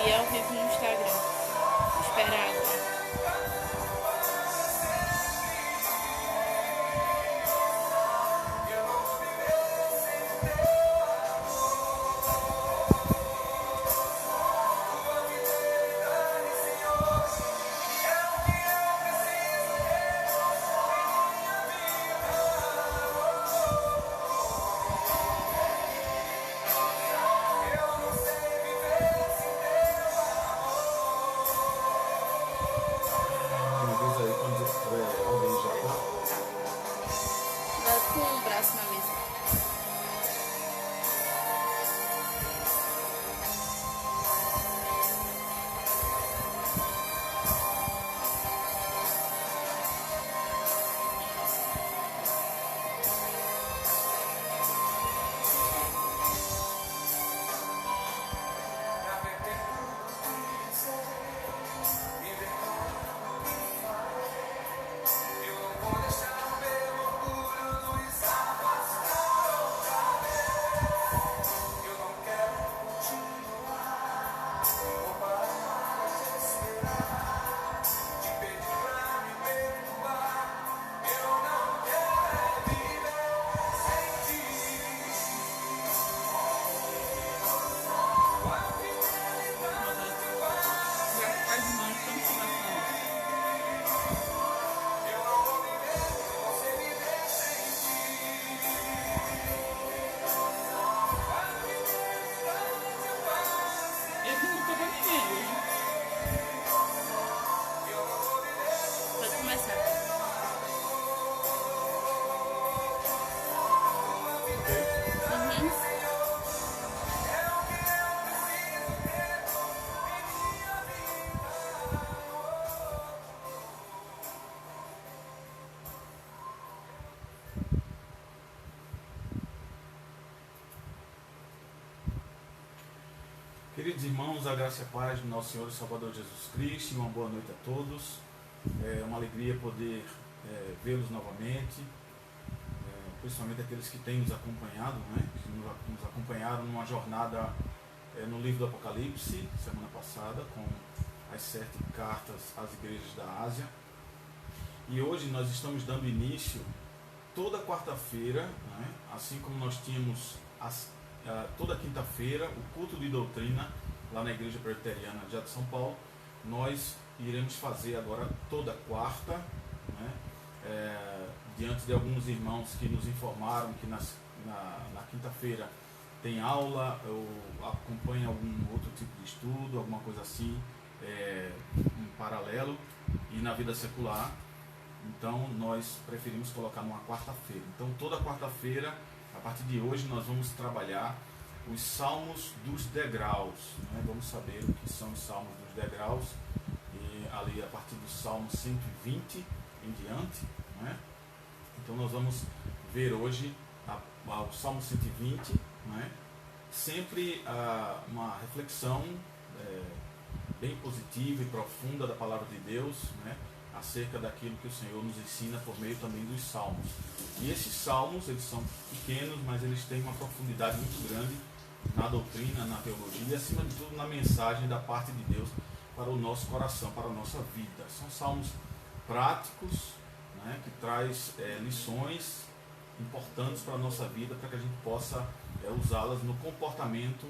e ao vivo no Instagram. Espera agora. Com o braço na mesa. Queridos irmãos, a graça e a paz do nosso Senhor e Salvador Jesus Cristo, e uma boa noite a todos. É uma alegria poder vê-los novamente, principalmente aqueles que têm nos acompanhado, né? Que nos acompanharam numa jornada no livro do Apocalipse, semana passada, com as 7 cartas às igrejas da Ásia. E hoje nós estamos dando início toda quarta-feira, né? Assim como nós tínhamos toda quinta-feira o culto de doutrina lá na Igreja Presbiteriana de São Paulo, nós iremos fazer agora toda quarta, né? Diante de alguns irmãos que nos informaram que na quinta-feira tem aula ou acompanha algum outro tipo de estudo, alguma coisa assim, em paralelo e na vida secular. Então nós preferimos colocar numa quarta-feira. Então toda quarta-feira, a partir de hoje, nós vamos trabalhar os salmos dos degraus, né? Vamos saber o que são os salmos dos degraus, e ali a partir do salmo 120 em diante, né? Então nós vamos ver hoje o salmo 120, né? Sempre uma reflexão bem positiva e profunda da palavra de Deus, né? Acerca daquilo que o Senhor nos ensina por meio também dos salmos. E esses salmos, eles são pequenos, mas eles têm uma profundidade muito grande na doutrina, na teologia e acima de tudo na mensagem da parte de Deus para o nosso coração, para a nossa vida. São salmos práticos, né, que traz lições importantes para a nossa vida, para que a gente possa usá-las no comportamento,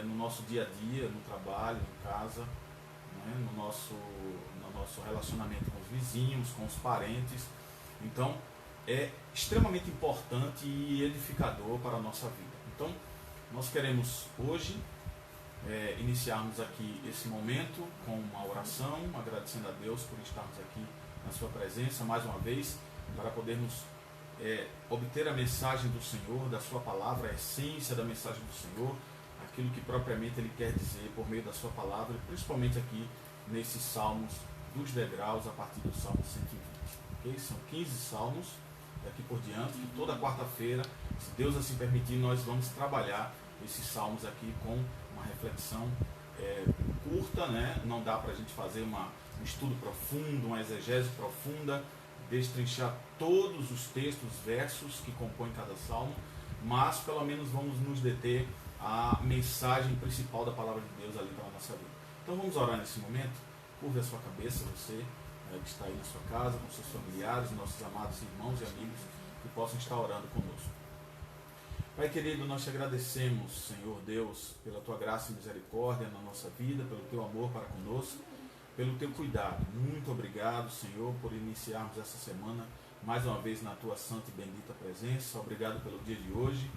no nosso dia a dia, no trabalho, em casa, né, no nosso relacionamento com os vizinhos, com os parentes. Então, é extremamente importante e edificador para a nossa vida. Então, nós queremos hoje iniciarmos aqui esse momento com uma oração, agradecendo a Deus por estarmos aqui na sua presença mais uma vez, para podermos obter a mensagem do Senhor, da sua palavra, a essência da mensagem do Senhor, aquilo que propriamente Ele quer dizer por meio da sua palavra, principalmente aqui nesses salmos dos degraus, a partir do salmo 120. Okay? São 15 salmos daqui por diante, que toda quarta-feira, se Deus assim permitir, nós vamos trabalhar esses salmos aqui com uma reflexão curta, né? Não dá para a gente fazer um estudo profundo, uma exegese profunda, destrinchar todos os textos, versos que compõem cada salmo, mas pelo menos vamos nos deter a mensagem principal da palavra de Deus ali para a nossa vida. Então vamos orar nesse momento. Curva a sua cabeça, você que está aí na sua casa, com seus familiares, nossos amados irmãos e amigos que possam estar orando conosco. Pai querido, nós te agradecemos, Senhor Deus, pela tua graça e misericórdia na nossa vida, pelo teu amor para conosco, pelo teu cuidado. Muito obrigado, Senhor, por iniciarmos essa semana mais uma vez na tua santa e bendita presença. Obrigado pelo dia de hoje,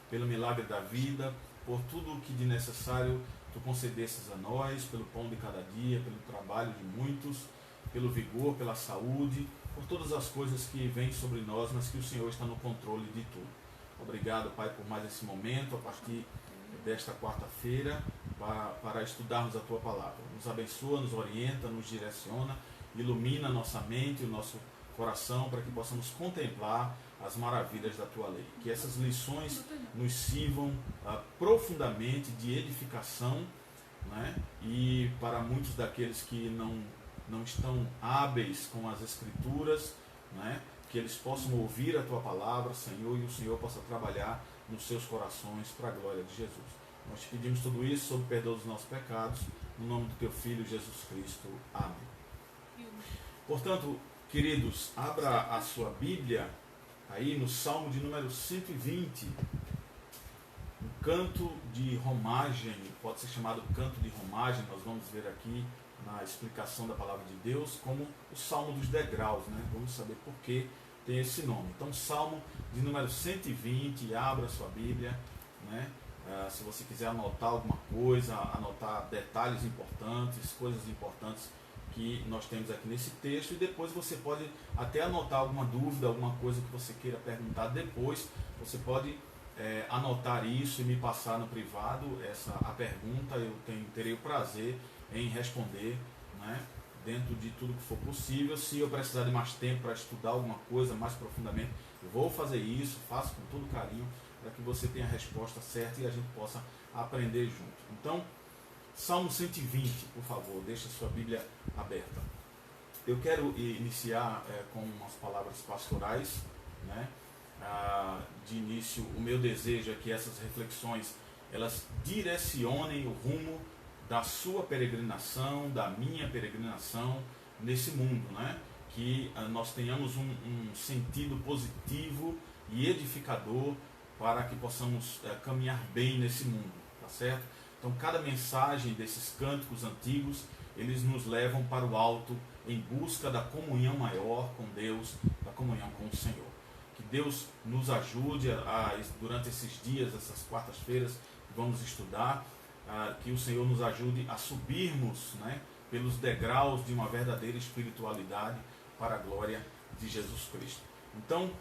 pelo milagre da vida, por tudo o que de necessário tu concedesses a nós, pelo pão de cada dia, pelo trabalho de muitos, pelo vigor, pela saúde, por todas as coisas que vêm sobre nós, mas que o Senhor está no controle de tudo. Obrigado, Pai, por mais esse momento, a partir desta quarta-feira, para estudarmos a Tua Palavra. Nos abençoa, nos orienta, nos direciona, ilumina a nossa mente e o nosso coração, para que possamos contemplar as maravilhas da Tua lei. Que essas lições nos sirvam profundamente de edificação, né? E para muitos daqueles que não estão hábeis com as Escrituras, né? Que eles possam ouvir a Tua Palavra, Senhor, e o Senhor possa trabalhar nos seus corações para a glória de Jesus. Nós te pedimos tudo isso sob o perdão dos nossos pecados, no nome do Teu Filho Jesus Cristo. Amém. Portanto, queridos, abra a sua Bíblia aí no Salmo de número 120, um canto de romagem, pode ser chamado canto de romagem. Nós vamos ver aqui na explicação da palavra de Deus como o Salmo dos degraus, né? Vamos saber por que tem esse nome. Então, Salmo de número 120, abra a sua Bíblia, né? Se você quiser anotar alguma coisa, anotar detalhes importantes, coisas importantes que nós temos aqui nesse texto, e depois você pode até anotar alguma dúvida, alguma coisa que você queira perguntar depois, você pode anotar isso e me passar no privado a pergunta. Eu terei o prazer em responder, né, dentro de tudo que for possível. Se eu precisar de mais tempo para estudar alguma coisa mais profundamente, eu vou fazer isso, faço com todo carinho, para que você tenha a resposta certa e a gente possa aprender junto. Então, Salmo 120, por favor, deixa a sua Bíblia aberta. Eu quero iniciar com umas palavras pastorais, né? De início, o meu desejo é que essas reflexões elas direcionem o rumo da sua peregrinação, da minha peregrinação nesse mundo, né? Que nós tenhamos um sentido positivo e edificador para que possamos caminhar bem nesse mundo, tá certo? Então, cada mensagem desses cânticos antigos, eles nos levam para o alto em busca da comunhão maior com Deus, da comunhão com o Senhor. Que Deus nos ajude durante esses dias, essas quartas-feiras que vamos estudar, que o Senhor nos ajude a subirmos, né, pelos degraus de uma verdadeira espiritualidade para a glória de Jesus Cristo. Então,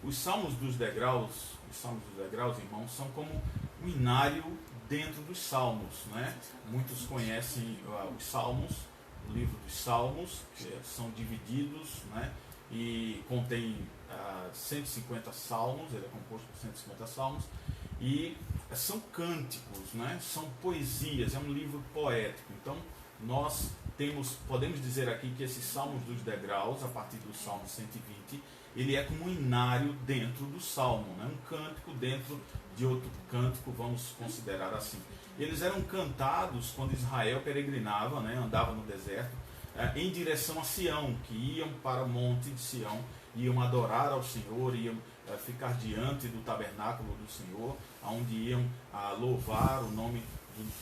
os salmos dos degraus, irmãos, são como um inário dentro dos salmos, né? Muitos conhecem os salmos, o livro dos salmos, que são divididos, né? E contém 150 salmos, ele é composto por 150 salmos, e são cânticos, né? São poesias, é um livro poético. Então, nós podemos dizer aqui que esses salmos dos degraus, a partir do Salmo 120, ele é como um inário dentro do salmo, né? Um cântico dentro de outro cântico, vamos considerar assim. Eles eram cantados quando Israel peregrinava, né? Andava no deserto, em direção a Sião, que iam para o monte de Sião, iam adorar ao Senhor, iam ficar diante do tabernáculo do Senhor, onde iam louvar o nome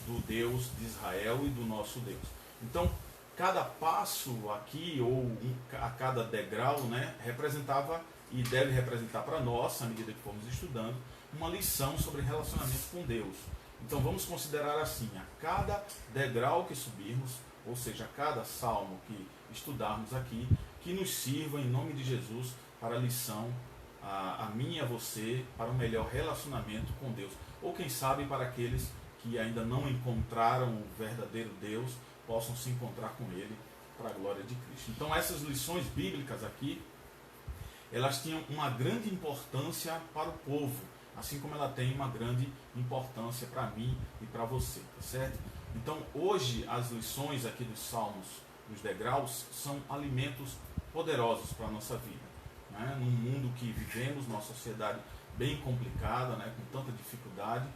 do Deus de Israel e do nosso Deus. Então, cada passo aqui, ou a cada degrau, né, representava e deve representar para nós, à medida que formos estudando, uma lição sobre relacionamento com Deus. Então vamos considerar assim, a cada degrau que subirmos, ou seja, a cada salmo que estudarmos aqui, que nos sirva em nome de Jesus para a lição, a mim e a você, para um melhor relacionamento com Deus. Ou quem sabe para aqueles que ainda não encontraram o verdadeiro Deus, possam se encontrar com Ele para a glória de Cristo. Então essas lições bíblicas aqui, elas tinham uma grande importância para o povo, assim como ela tem uma grande importância para mim e para você, tá certo? Então hoje as lições aqui dos Salmos, dos degraus, são alimentos poderosos para a nossa vida, né? Num mundo que vivemos, numa sociedade bem complicada, né? Com tanta dificuldade,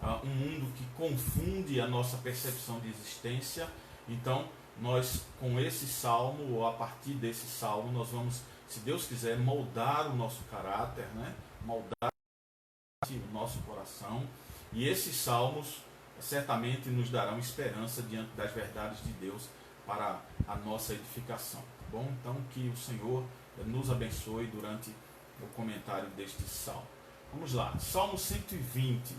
um mundo que confunde a nossa percepção de existência. Então, nós, com esse salmo, ou a partir desse salmo, nós vamos, se Deus quiser, moldar o nosso caráter, né? Moldar o nosso coração. E esses salmos certamente nos darão esperança diante das verdades de Deus para a nossa edificação. Tá bom? Então, que o Senhor nos abençoe durante o comentário deste salmo. Vamos lá, Salmo 120.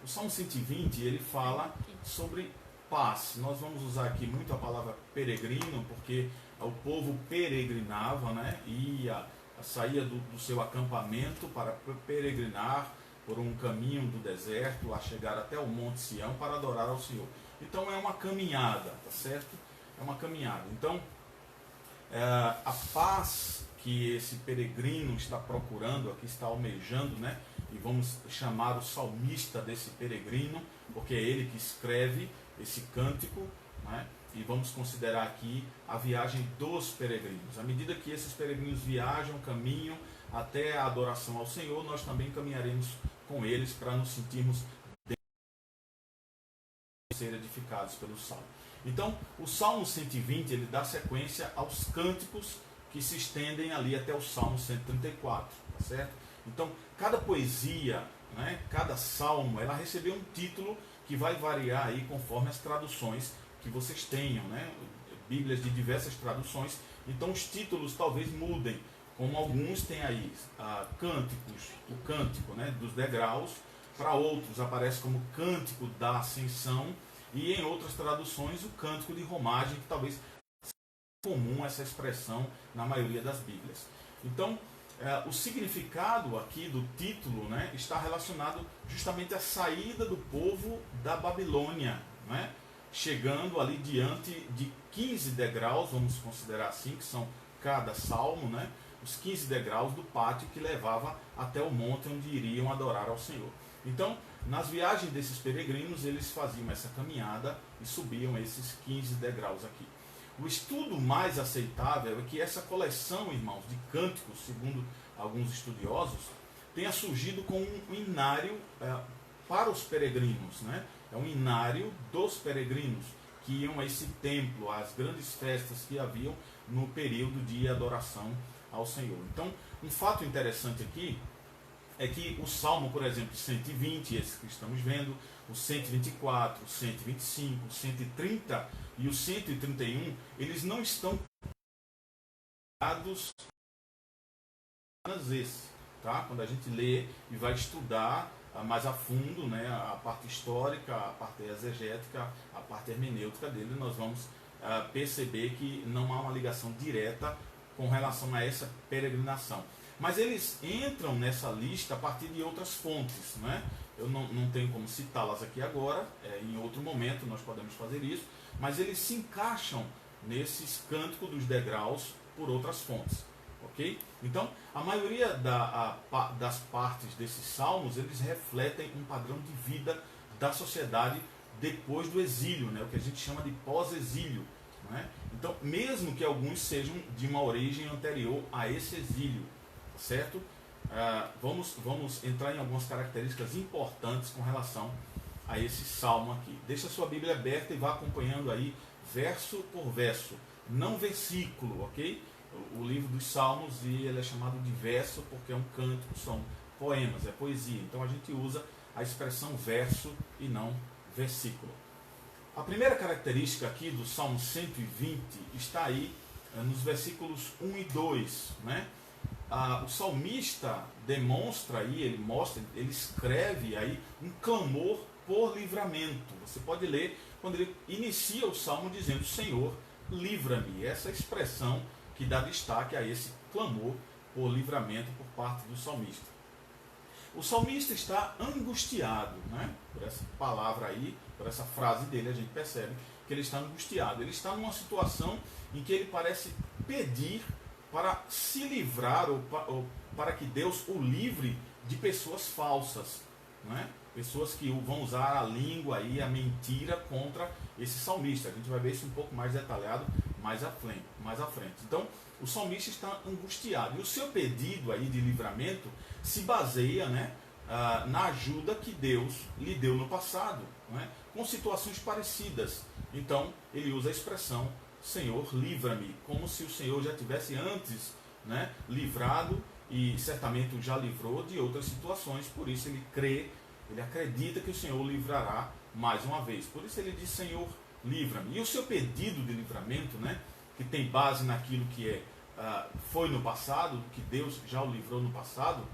O Salmo 120, ele fala sobre paz. Nós vamos usar aqui muito a palavra peregrino, porque o povo peregrinava, né? Saía do seu acampamento para peregrinar por um caminho do deserto, a chegar até o Monte Sião para adorar ao Senhor. Então é uma caminhada, tá certo? É uma caminhada. Então, a paz que esse peregrino está procurando, aqui está almejando, né? E vamos chamar o salmista desse peregrino, porque é ele que escreve esse cântico, né? E vamos considerar aqui a viagem dos peregrinos. À medida que esses peregrinos viajam, caminham até a adoração ao Senhor, nós também caminharemos com eles para nos sentirmos ser edificados pelo Salmo. Então, o Salmo 120, ele dá sequência aos cânticos que se estendem ali até o Salmo 134, tá certo? Então, cada poesia, né, cada salmo, ela recebeu um título que vai variar aí conforme as traduções que vocês tenham, né? Bíblias de diversas traduções, então os títulos talvez mudem, como alguns têm aí cânticos, o cântico, né, dos degraus, para outros aparece como cântico da ascensão, e em outras traduções o cântico de romagem, que talvez seja comum essa expressão na maioria das Bíblias. Então, o significado aqui do título, né, está relacionado justamente à saída do povo da Babilônia, né, chegando ali diante de 15 degraus, vamos considerar assim, que são cada salmo, né, os 15 degraus do pátio que levava até o monte onde iriam adorar ao Senhor. Então, nas viagens desses peregrinos, eles faziam essa caminhada e subiam esses 15 degraus aqui. O estudo mais aceitável é que essa coleção, irmãos, de cânticos, segundo alguns estudiosos, tenha surgido com um inário para os peregrinos, né? É um inário dos peregrinos que iam a esse templo, às grandes festas que haviam no período de adoração ao Senhor. Então, um fato interessante aqui é que o Salmo, por exemplo, 120, esse que estamos vendo, o 124, o 125, o 130 e o 131, eles não estão dados apenas esse, tá? Quando a gente lê e vai estudar mais a fundo, né, a parte histórica, a parte exegética, a parte hermenêutica dele, nós vamos perceber que não há uma ligação direta com relação a essa peregrinação. Mas eles entram nessa lista a partir de outras fontes, né? Eu não tenho como citá-las aqui agora, em outro momento nós podemos fazer isso, mas eles se encaixam nesses cânticos dos degraus por outras fontes, ok? Então, a maioria das partes desses salmos, eles refletem um padrão de vida da sociedade depois do exílio, né? O que a gente chama de pós-exílio, né? Então, mesmo que alguns sejam de uma origem anterior a esse exílio, certo? Vamos entrar em algumas características importantes com relação a esse salmo aqui. Deixa a sua Bíblia aberta e vá acompanhando aí verso por verso, não versículo, ok? O livro dos Salmos, e ele é chamado de verso porque é um cântico, são poemas, é poesia. Então a gente usa a expressão verso e não versículo. A primeira característica aqui do Salmo 120 está aí nos versículos 1 e 2, né? O salmista demonstra aí, ele escreve aí um clamor por livramento. Você pode ler quando ele inicia o salmo dizendo: Senhor, livra-me. Essa expressão que dá destaque a esse clamor por livramento por parte do salmista. O salmista está angustiado, né? Por essa palavra aí, por essa frase dele, a gente percebe que ele está angustiado. Ele está numa situação em que ele parece pedir para se livrar ou para que Deus o livre de pessoas falsas, né? Pessoas que vão usar a língua e a mentira contra esse salmista. A gente vai ver isso um pouco mais detalhado mais à frente. Então, o salmista está angustiado. E o seu pedido aí de livramento se baseia, né, na ajuda que Deus lhe deu no passado, não é? Com situações parecidas. Então, ele usa a expressão Senhor, livra-me, como se o Senhor já tivesse antes, né, livrado e certamente o já livrou de outras situações. Por isso ele crê, ele acredita que o Senhor o livrará mais uma vez. Por isso ele diz, Senhor, livra-me. E o seu pedido de livramento, né, que tem base naquilo que foi no passado, que Deus já o livrou no passado,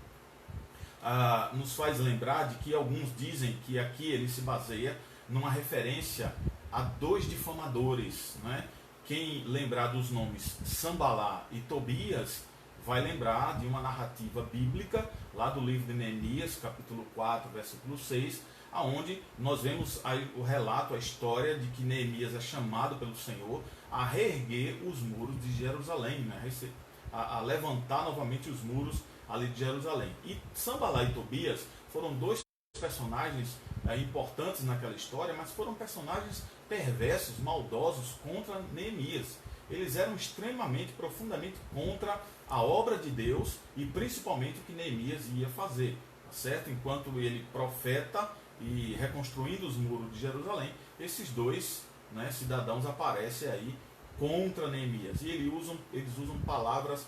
nos faz lembrar de que alguns dizem que aqui ele se baseia numa referência a dois difamadores, né? Quem lembrar dos nomes Sambalá e Tobias vai lembrar de uma narrativa bíblica lá do livro de Neemias, capítulo 4, versículo 6, aonde nós vemos o relato, a história de que Neemias é chamado pelo Senhor a reerguer os muros de Jerusalém, né? A levantar novamente os muros ali de Jerusalém. E Sambalá e Tobias foram dois personagens importantes naquela história, mas foram personagens perversos, maldosos contra Neemias. Eles eram extremamente, profundamente contra a obra de Deus e principalmente o que Neemias ia fazer, tá certo? Enquanto ele profeta e reconstruindo os muros de Jerusalém, esses dois, né, cidadãos aparecem aí contra Neemias. E eles usam palavras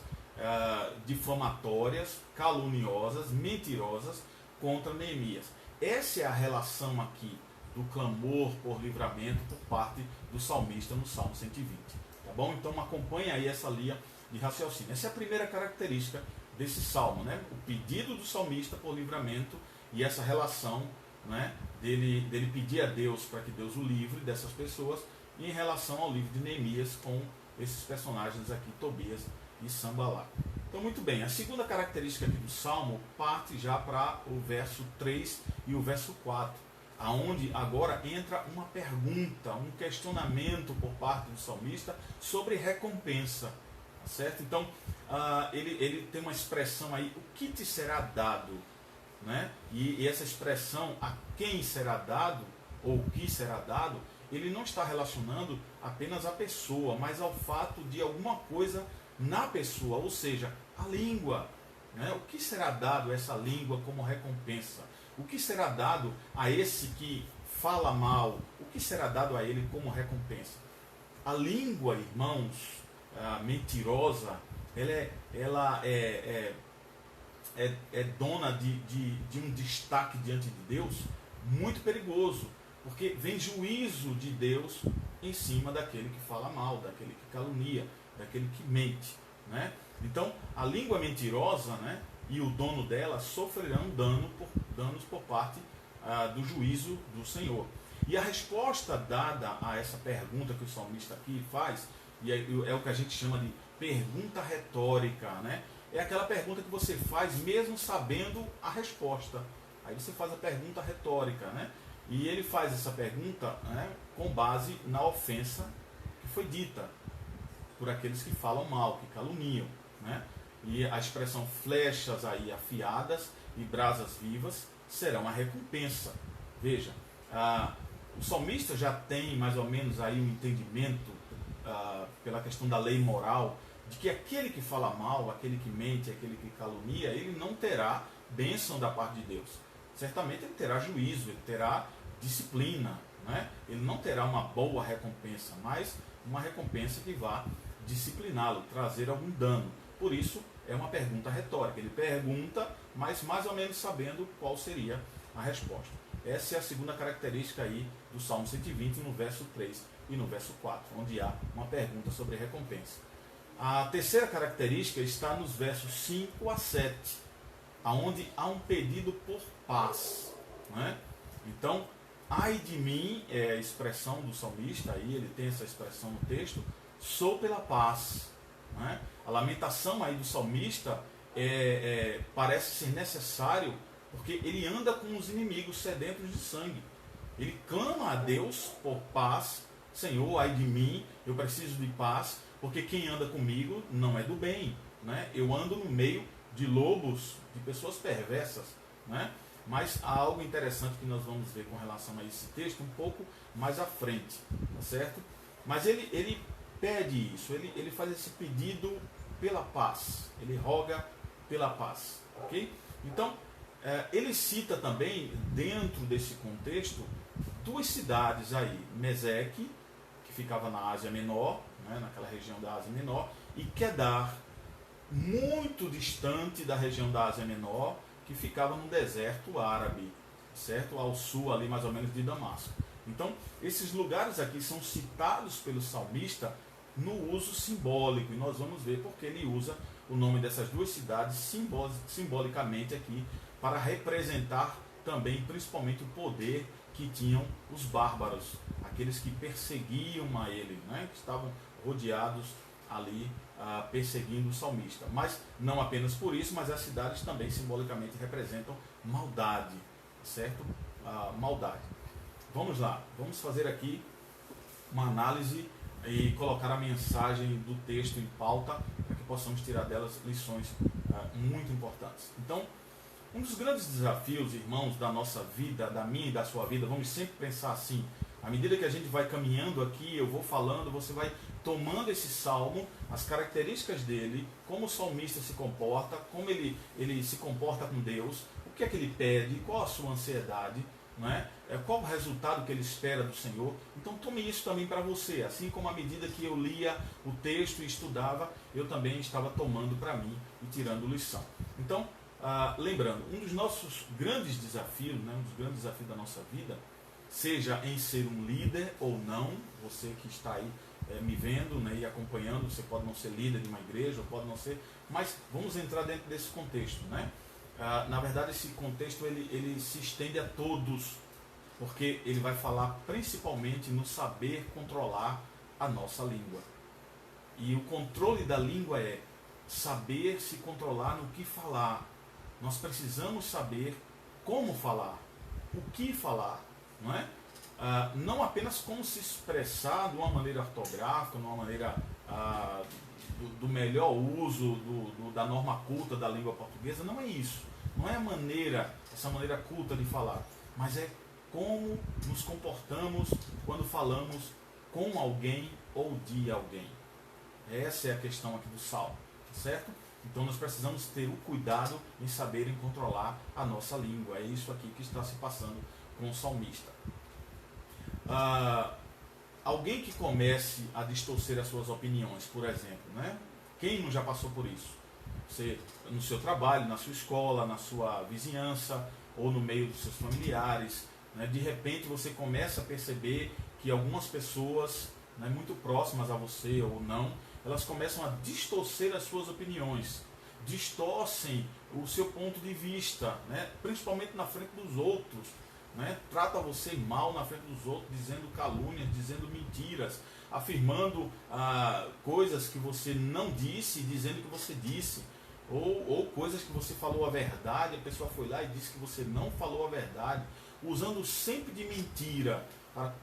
difamatórias, caluniosas, mentirosas contra Neemias. Essa é a relação aqui do clamor por livramento por parte do salmista no Salmo 120. Tá bom? Então acompanha aí essa linha de raciocínio. Essa é a primeira característica desse salmo, né? O pedido do salmista por livramento e essa relação, né, dele pedir a Deus para que Deus o livre dessas pessoas, e em relação ao livro de Neemias com esses personagens aqui, Tobias e Sambalá. Então, muito bem, a segunda característica aqui do Salmo parte já para o verso 3 e o verso 4, aonde agora entra uma pergunta, um questionamento por parte do salmista sobre recompensa, tá certo? Então, ele tem uma expressão aí, o que te será dado, né? E essa expressão, a quem será dado, ou o que será dado, ele não está relacionando apenas a pessoa, mas ao fato de alguma coisa na pessoa, ou seja, a língua, né? O que será dado a essa língua como recompensa? O que será dado a esse que fala mal? O que será dado a ele como recompensa? A língua, irmãos, mentirosa, ela é dona de um destaque diante de Deus muito perigoso, porque vem juízo de Deus em cima daquele que fala mal, daquele que calunia, daquele que mente, né? Então, a língua mentirosa, né, e o dono dela sofrerão danos por parte do juízo do Senhor. E a resposta dada a essa pergunta que o salmista aqui faz, e é o que a gente chama de pergunta retórica, né? É aquela pergunta que você faz mesmo sabendo a resposta. Aí você faz a pergunta retórica, né? E ele faz essa pergunta, né, com base na ofensa que foi dita por aqueles que falam mal, que caluniam, né? E a expressão flechas aí afiadas e brasas vivas serão a recompensa. Veja, o salmista já tem mais ou menos aí um entendimento pela questão da lei moral, de que aquele que fala mal, aquele que mente, aquele que calunia, ele não terá bênção da parte de Deus. Certamente ele terá juízo, ele terá disciplina, né? Ele não terá uma boa recompensa, mas uma recompensa que vá discipliná-lo, trazer algum dano. Por isso, é uma pergunta retórica. Ele pergunta, mas mais ou menos sabendo qual seria a resposta. Essa é a segunda característica aí do Salmo 120, no verso 3 e no verso 4, onde há uma pergunta sobre recompensa. A terceira característica está nos versos 5 a 7, onde há um pedido por paz, né? Então, ai de mim, é a expressão do salmista, aí ele tem essa expressão no texto, sou pela paz, né? A lamentação aí do salmista parece ser necessário, porque ele anda com os inimigos sedentos de sangue. Ele clama a Deus por paz. Senhor, ai de mim, eu preciso de paz, porque quem anda comigo não é do bem, né? Eu ando no meio de lobos, de pessoas perversas, né? Mas há algo interessante que nós vamos ver com relação a esse texto um pouco mais à frente, tá certo? Mas ele pede isso, ele faz esse pedido pela paz, ele roga pela paz, ok? Então, ele cita também, dentro desse contexto, duas cidades aí, Meseque, que ficava na Ásia Menor, né, naquela região da Ásia Menor, e Quedar, muito distante da região da Ásia Menor, que ficava no deserto árabe, certo? Ao sul ali mais ou menos de Damasco. Então, esses lugares aqui são citados pelo salmista no uso simbólico, e nós vamos ver porque ele usa o nome dessas duas cidades simbolicamente aqui, para representar também, principalmente, o poder que tinham os bárbaros, aqueles que perseguiam a ele, né? Que estavam rodeados ali, perseguindo o salmista. Mas não apenas por isso, mas as cidades também simbolicamente representam maldade, certo? Maldade. Vamos lá, vamos fazer aqui uma análise e colocar a mensagem do texto em pauta, para que possamos tirar delas lições muito importantes. Então, um dos grandes desafios, irmãos, da nossa vida, da minha e da sua vida, vamos sempre pensar assim, à medida que a gente vai caminhando aqui, eu vou falando, você vai tomando esse salmo, as características dele, como o salmista se comporta, como ele se comporta com Deus, o que é que ele pede, qual a sua ansiedade, não é? Qual o resultado que ele espera do Senhor. Então tome isso também para você, assim como à medida que eu lia o texto e estudava, eu também estava tomando para mim e tirando lição. Então, lembrando, um dos nossos grandes desafios, né, um dos grandes desafios da nossa vida, seja em ser um líder ou não, você que está aí me vendo, né, e acompanhando, você pode não ser líder de uma igreja, ou pode não ser, mas vamos entrar dentro desse contexto, né? Na verdade, esse contexto ele se estende a todos, porque ele vai falar principalmente no saber controlar a nossa língua. E o controle da língua é saber se controlar no que falar. Nós precisamos saber como falar, o que falar, não é? Não apenas como se expressar de uma maneira ortográfica, de uma maneira do melhor uso da norma culta da língua portuguesa, não é isso. Não é essa maneira culta de falar, mas é como nos comportamos quando falamos com alguém ou de alguém. Essa é a questão aqui do salmo, certo? Então nós precisamos ter o cuidado em saberem controlar a nossa língua. É isso aqui que está se passando com o salmista. Alguém que comece a distorcer as suas opiniões, por exemplo, né? Quem não já passou por isso? Você, no seu trabalho, na sua escola, na sua vizinhança, ou no meio dos seus familiares, né? De repente você começa a perceber que algumas pessoas, né, muito próximas a você ou não, elas começam a distorcer as suas opiniões, distorcem o seu ponto de vista, né? Principalmente na frente dos outros, né? Trata você mal na frente dos outros, dizendo calúnias, dizendo mentiras, afirmando coisas que você não disse, dizendo que você disse, ou coisas que você falou a verdade, a pessoa foi lá e disse que você não falou a verdade, usando sempre de mentira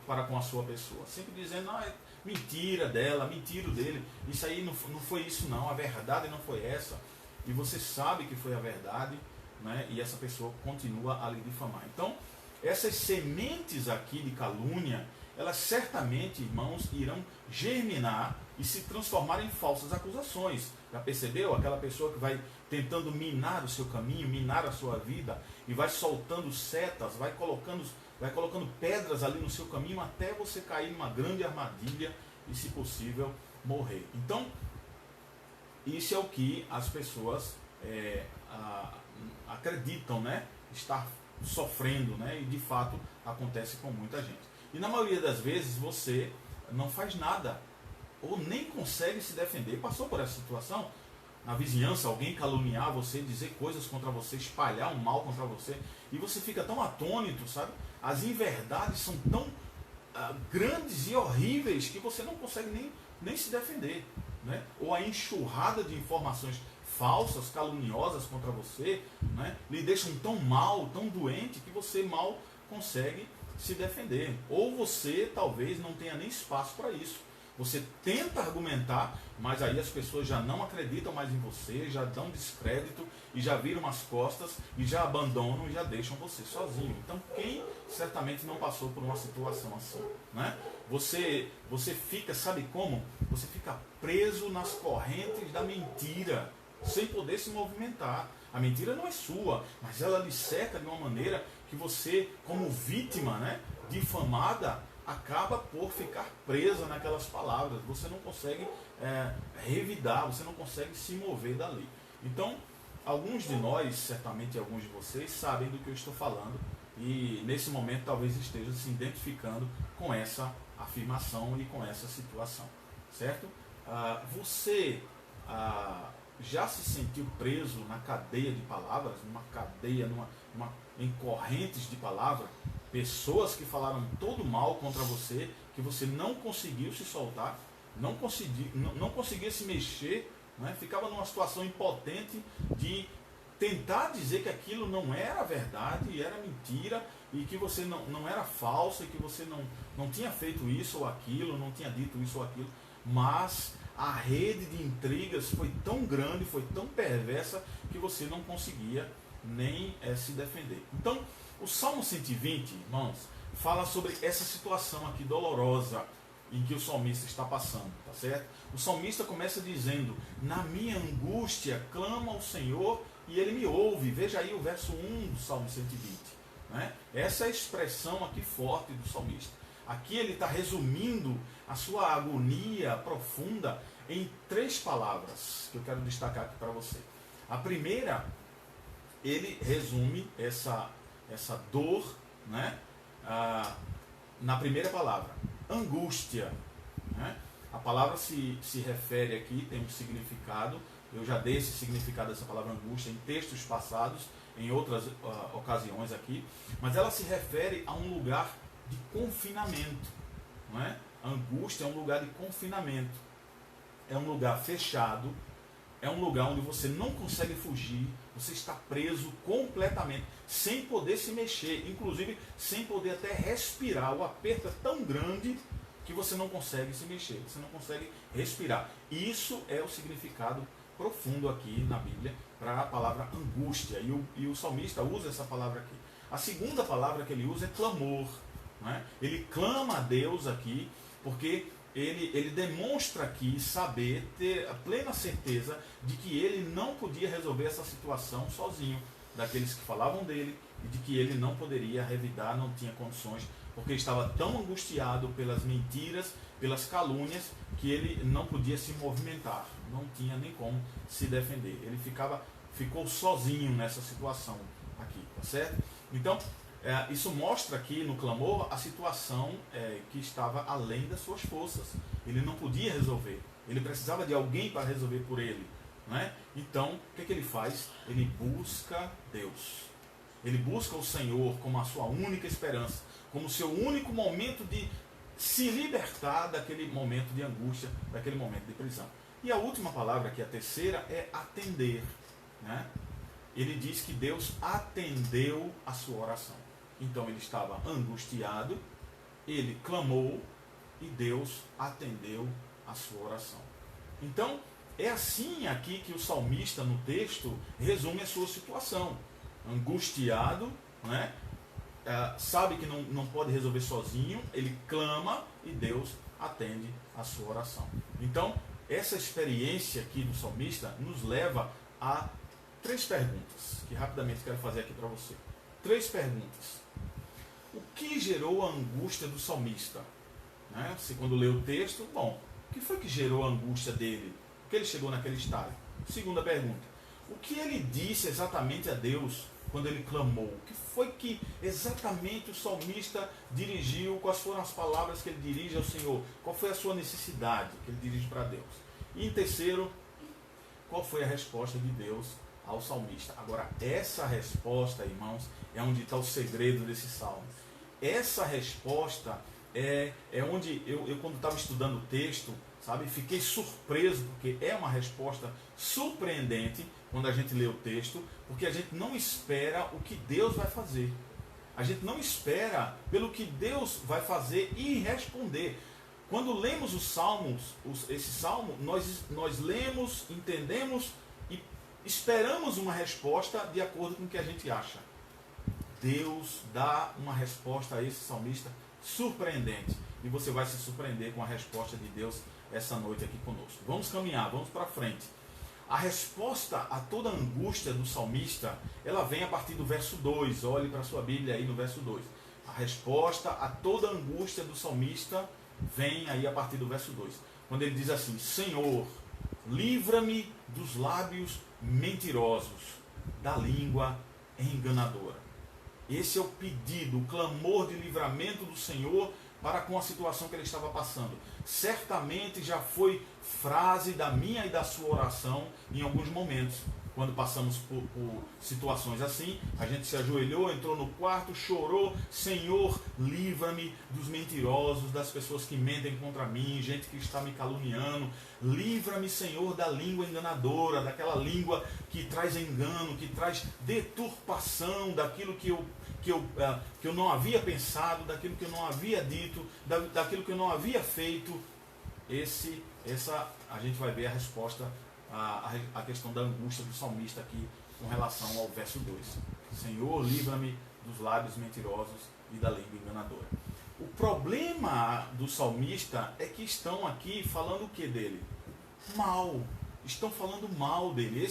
para com a sua pessoa, sempre dizendo, é mentira dela, mentira dele, isso aí não foi isso não, a verdade não foi essa, e você sabe que foi a verdade, né? E essa pessoa continua a lhe difamar. Então, essas sementes aqui de calúnia, elas certamente, irmãos, irão germinar e se transformar em falsas acusações. Já percebeu? Aquela pessoa que vai tentando minar o seu caminho, minar a sua vida, e vai soltando setas, vai colocando pedras ali no seu caminho até você cair numa grande armadilha e, se possível, morrer. Então, isso é o que as pessoas acreditam, né? Estar sofrendo, né? E de fato acontece com muita gente. E na maioria das vezes você não faz nada, ou nem consegue se defender. Passou por essa situação? Na vizinhança, alguém caluniar você, dizer coisas contra você, espalhar um mal contra você, e você fica tão atônito, sabe? As inverdades são tão grandes e horríveis que você não consegue nem se defender, né? Ou a enxurrada de informações falsas, caluniosas contra você, né, lhe deixam tão mal, tão doente, que você mal consegue se defender. Ou você talvez não tenha nem espaço para isso. Você tenta argumentar, mas aí as pessoas já não acreditam mais em você, já dão descrédito e já viram as costas e já abandonam e já deixam você sozinho. Então quem certamente não passou por uma situação assim, né? Você fica, sabe como? Você fica preso nas correntes da mentira, sem poder se movimentar. A mentira não é sua, mas ela lhe cerca de uma maneira que você, como vítima, né, difamada, acaba por ficar presa naquelas palavras. Você não consegue revidar, você não consegue se mover dali. Então, alguns de nós, certamente alguns de vocês, sabem do que eu estou falando e nesse momento talvez estejam se identificando com essa afirmação e com essa situação, certo? Você já se sentiu preso na cadeia de palavras, numa cadeia, em correntes de palavra? Pessoas que falaram todo mal contra você, que você não conseguiu se soltar, não conseguia se mexer, né? Ficava numa situação impotente de tentar dizer que aquilo não era verdade, era mentira, e que você não era falso, e que você não tinha feito isso ou aquilo, não tinha dito isso ou aquilo, mas a rede de intrigas foi tão grande, foi tão perversa, que você não conseguia nem se defender. Então, o Salmo 120, irmãos, fala sobre essa situação aqui dolorosa em que o salmista está passando, tá certo? O salmista começa dizendo: na minha angústia clama ao Senhor e Ele me ouve. Veja aí o verso 1 do Salmo 120. Né? Essa é a expressão aqui forte do salmista. Aqui ele está resumindo a sua agonia profunda em 3 palavras que eu quero destacar aqui para você. A primeira, ele resume essa dor, né? Na primeira palavra, angústia. Né? A palavra se refere aqui, tem um significado. Eu já dei esse significado dessa palavra angústia em textos passados, em outras ocasiões aqui, mas ela se refere a um lugar de confinamento. Não é? A angústia é um lugar de confinamento, é um lugar fechado, é um lugar onde você não consegue fugir, você está preso completamente, sem poder se mexer, inclusive sem poder até respirar. O aperto é tão grande que você não consegue se mexer, você não consegue respirar. Isso é o significado profundo aqui na Bíblia para a palavra angústia, e o salmista usa essa palavra aqui. A segunda palavra que ele usa é clamor. Né? Ele clama a Deus aqui, porque ele demonstra aqui saber, ter a plena certeza de que ele não podia resolver essa situação sozinho, daqueles que falavam dele, e de que ele não poderia revidar, não tinha condições, porque estava tão angustiado pelas mentiras, pelas calúnias, que ele não podia se movimentar, não tinha nem como se defender. Ele ficou sozinho nessa situação aqui, tá certo? Então, isso mostra aqui no clamor a situação que estava além das suas forças. Ele não podia resolver, ele precisava de alguém para resolver por ele. Né? Então, o que ele faz? Ele busca Deus. Ele busca o Senhor como a sua única esperança, como o seu único momento de se libertar daquele momento de angústia, daquele momento de prisão. E a última palavra, que é a terceira, é atender. Né? Ele diz que Deus atendeu a sua oração. Então ele estava angustiado, ele clamou e Deus atendeu a sua oração. Então, é assim aqui que o salmista no texto resume a sua situação. Angustiado, né? Sabe que não pode resolver sozinho, ele clama e Deus atende a sua oração. Então, essa experiência aqui do salmista nos leva a 3 perguntas, que rapidamente quero fazer aqui para você. 3 perguntas. O que gerou a angústia do salmista? Né? Você quando lê o texto, o que foi que gerou a angústia dele? Por que ele chegou naquele estado? Segunda pergunta. O que ele disse exatamente a Deus quando ele clamou? O que foi que exatamente o salmista dirigiu? Quais foram as palavras que ele dirige ao Senhor? Qual foi a sua necessidade que ele dirige para Deus? E em terceiro, qual foi a resposta de Deus ao salmista? Agora, essa resposta, irmãos, é onde está o segredo desse salmo. Essa resposta é onde eu quando estava estudando o texto, sabe, fiquei surpreso, porque é uma resposta surpreendente quando a gente lê o texto, porque a gente não espera o que Deus vai fazer. A gente não espera pelo que Deus vai fazer e responder. Quando lemos os salmos, esse salmo, nós lemos, entendemos e esperamos uma resposta de acordo com o que a gente acha. Deus dá uma resposta a esse salmista surpreendente. E você vai se surpreender com a resposta de Deus essa noite aqui conosco. Vamos caminhar, vamos para frente. A resposta a toda a angústia do salmista, ela vem a partir do verso 2. Olhe para a sua Bíblia aí no verso 2. A resposta a toda a angústia do salmista vem aí a partir do verso 2. Quando ele diz assim: Senhor, livra-me dos lábios mentirosos, da língua enganadora. Esse é o pedido, o clamor de livramento do Senhor para com a situação que ele estava passando. Certamente já foi frase da minha e da sua oração em alguns momentos. Quando passamos por situações assim, a gente se ajoelhou, entrou no quarto, chorou: Senhor, livra-me dos mentirosos, das pessoas que mentem contra mim, gente que está me caluniando. Livra-me, Senhor, da língua enganadora, daquela língua que traz engano, que traz deturpação daquilo que eu não havia pensado, daquilo que eu não havia dito, daquilo que eu não havia feito. A gente vai ver a resposta a questão da angústia do salmista aqui com relação ao verso 2. Senhor, livra-me dos lábios mentirosos e da língua enganadora. O problema do salmista é que estão aqui falando o que dele? Mal. Estão falando mal dele.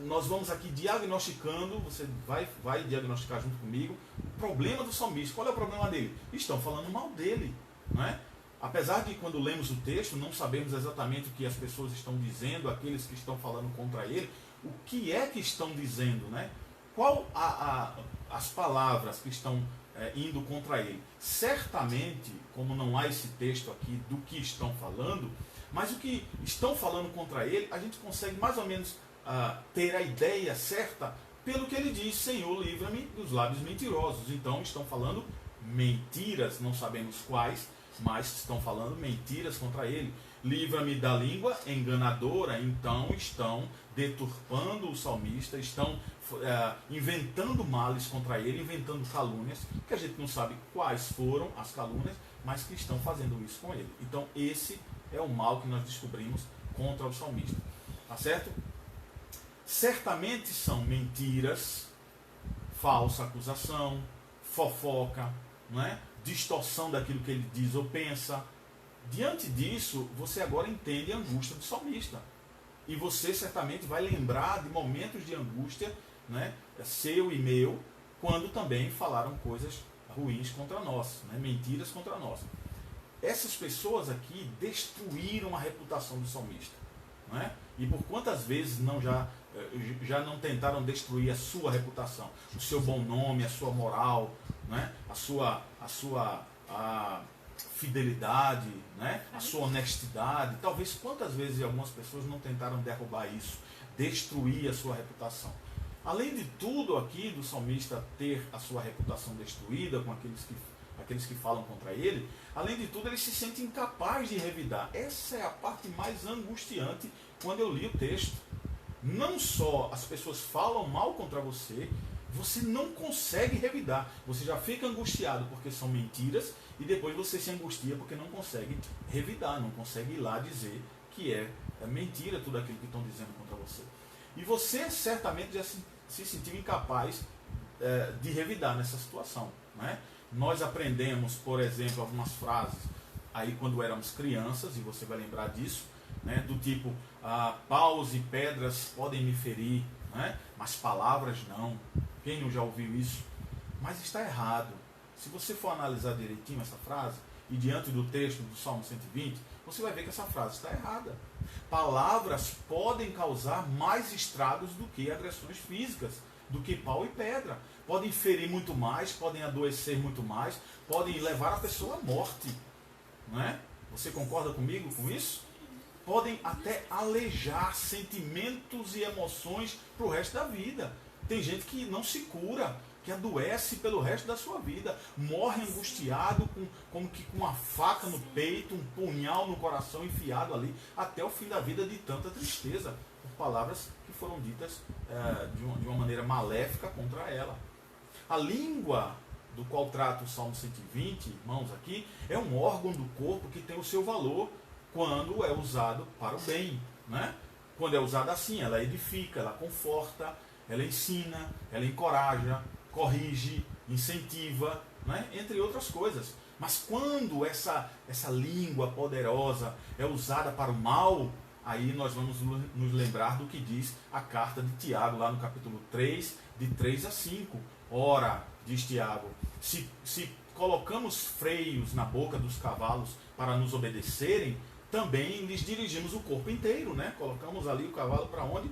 Nós vamos aqui diagnosticando, você vai diagnosticar junto comigo, o problema do salmista. Qual é o problema dele? Estão falando mal dele, não é? Apesar de, quando lemos o texto, não sabemos exatamente o que as pessoas estão dizendo, aqueles que estão falando contra ele, o que é que estão dizendo, né? Qual as palavras que estão indo contra ele? Certamente, como não há esse texto aqui do que estão falando, mas o que estão falando contra ele, a gente consegue mais ou menos ter a ideia certa pelo que ele diz: Senhor, livra-me dos lábios mentirosos. Então, estão falando mentiras, não sabemos quais, mas estão falando mentiras contra ele. Livra-me da língua enganadora. Então estão deturpando o salmista, estão inventando males contra ele, inventando calúnias, que a gente não sabe quais foram as calúnias, mas que estão fazendo isso com ele. Então esse é o mal que nós descobrimos contra o salmista. Tá certo? Certamente são mentiras, falsa acusação, fofoca, não é? Distorção daquilo que ele diz ou pensa. Diante disso, você agora entende a angústia do salmista. E você certamente vai lembrar de momentos de angústia, né, seu e meu, quando também falaram coisas ruins contra nós, né, mentiras contra nós. Essas pessoas aqui destruíram a reputação do salmista. Né? E por quantas vezes já não tentaram destruir a sua reputação, o seu bom nome, a sua moral, né? a sua fidelidade, né? A sua honestidade. Talvez quantas vezes algumas pessoas não tentaram derrubar isso, destruir a sua reputação. Além de tudo aqui do salmista ter a sua reputação destruída com aqueles que falam contra ele, além de tudo ele se sente incapaz de revidar. Essa é a parte mais angustiante quando eu li o texto. Não só as pessoas falam mal contra você, você não consegue revidar. Você já fica angustiado porque são mentiras e depois você se angustia porque não consegue revidar, não consegue ir lá dizer que é mentira tudo aquilo que estão dizendo contra você. E você certamente já se sentiu incapaz de revidar nessa situação. Né? Nós aprendemos, por exemplo, algumas frases aí quando éramos crianças, e você vai lembrar disso, né? Do tipo, paus e pedras podem me ferir, né? Mas palavras não. Quem não já ouviu isso? Mas está errado. Se você for analisar direitinho essa frase, e diante do texto do Salmo 120, você vai ver que essa frase está errada. Palavras podem causar mais estragos do que agressões físicas, do que pau e pedra. Podem ferir muito mais, podem adoecer muito mais, podem levar a pessoa à morte. Não é? Você concorda comigo com isso? Podem até alejar sentimentos e emoções para o resto da vida. Tem gente que não se cura, que adoece pelo resto da sua vida, morre angustiado, como que com uma faca no peito, um punhal no coração enfiado ali, até o fim da vida, de tanta tristeza, por palavras que foram ditas de uma maneira maléfica contra ela. A língua do qual trata o Salmo 120, irmãos, aqui, é um órgão do corpo que tem o seu valor quando é usado para o bem. Né? Quando é usada assim, ela edifica, ela conforta, ela ensina, ela encoraja, corrige, incentiva, né? Entre outras coisas. Mas quando essa língua poderosa é usada para o mal, aí nós vamos nos lembrar do que diz a carta de Tiago, lá no capítulo 3, de 3 a 5. Ora, diz Tiago, se colocamos freios na boca dos cavalos para nos obedecerem, também lhes dirigimos o corpo inteiro, né? Colocamos ali o cavalo para onde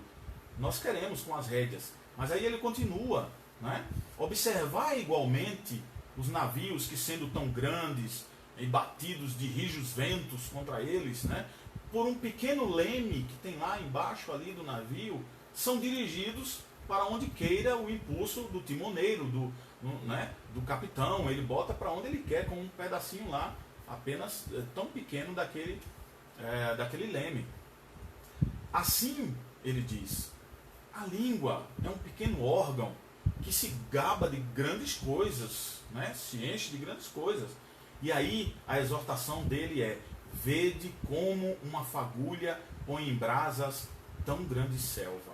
nós queremos com as rédeas. Mas aí ele continua, né? Observar igualmente os navios que, sendo tão grandes e batidos de rijos ventos contra eles, né? Por um pequeno leme que tem lá embaixo ali do navio, são dirigidos para onde queira o impulso do timoneiro, do capitão. Ele bota para onde ele quer, com um pedacinho lá, apenas tão pequeno daquele leme. Assim, ele diz, a língua é um pequeno órgão que se gaba de grandes coisas, né? Se enche de grandes coisas. E aí a exortação dele é: vede como uma fagulha põe em brasas tão grande selva.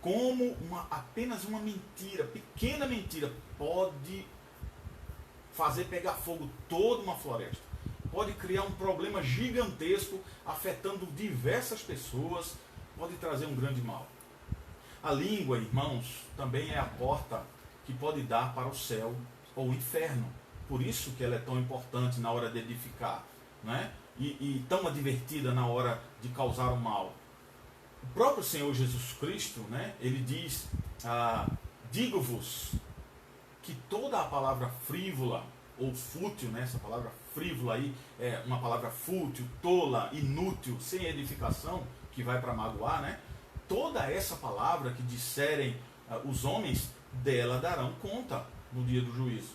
Como apenas uma mentira, pequena mentira, pode fazer pegar fogo toda uma floresta. Pode criar um problema gigantesco, afetando diversas pessoas, pode trazer um grande mal. A língua, irmãos, também é a porta que pode dar para o céu ou o inferno. Por isso que ela é tão importante na hora de edificar, né? E tão advertida na hora de causar o mal. O próprio Senhor Jesus Cristo, né, ele diz, digo-vos que toda a palavra frívola ou fútil, né, essa palavra frívola aí é uma palavra fútil, tola, inútil, sem edificação, que vai para magoar, né? Toda essa palavra que disserem os homens, dela darão conta no dia do juízo.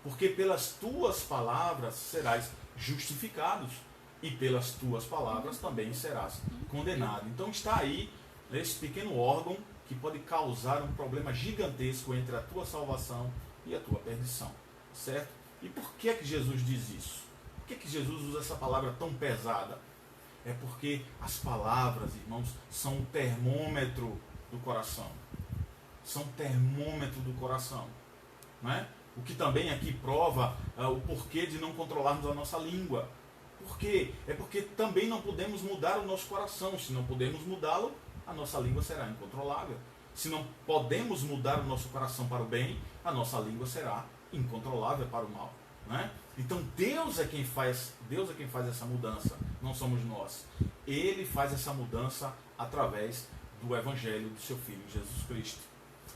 Porque pelas tuas palavras serás justificados, e pelas tuas palavras também serás condenado. Então está aí esse pequeno órgão que pode causar um problema gigantesco entre a tua salvação e a tua perdição. Certo? E por que Jesus diz isso? Por que Jesus usa essa palavra tão pesada? É porque as palavras, irmãos, são o termômetro do coração. São o termômetro do coração. Não é? O que também aqui prova o porquê de não controlarmos a nossa língua. Por quê? É porque também não podemos mudar o nosso coração. Se não podemos mudá-lo, a nossa língua será incontrolável. Se não podemos mudar o nosso coração para o bem, a nossa língua será incontrolável para o mal. Não é? Então Deus é quem faz essa mudança, não somos nós. Ele faz essa mudança através do Evangelho do seu Filho Jesus Cristo.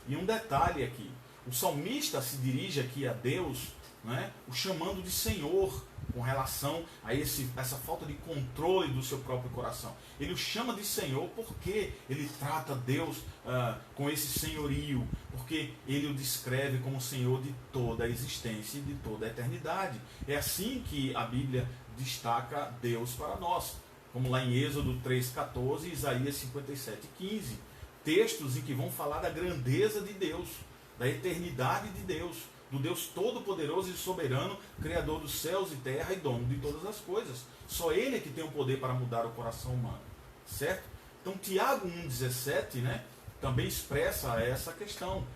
E um detalhe aqui, o salmista se dirige aqui a Deus, né, o chamando de Senhor, com relação a essa falta de controle do seu próprio coração. Ele o chama de Senhor porque ele trata Deus com esse senhorio, porque ele o descreve como Senhor de toda a existência e de toda a eternidade. É assim que a Bíblia destaca Deus para nós, como lá em Êxodo 3,14 e Isaías 57,15, textos em que vão falar da grandeza de Deus, da eternidade de Deus, do Deus todo-poderoso e soberano, Criador dos céus e terra e dono de todas as coisas. Só Ele é que tem o poder para mudar o coração humano. Certo? Então Tiago 1,17, né, também expressa essa questão,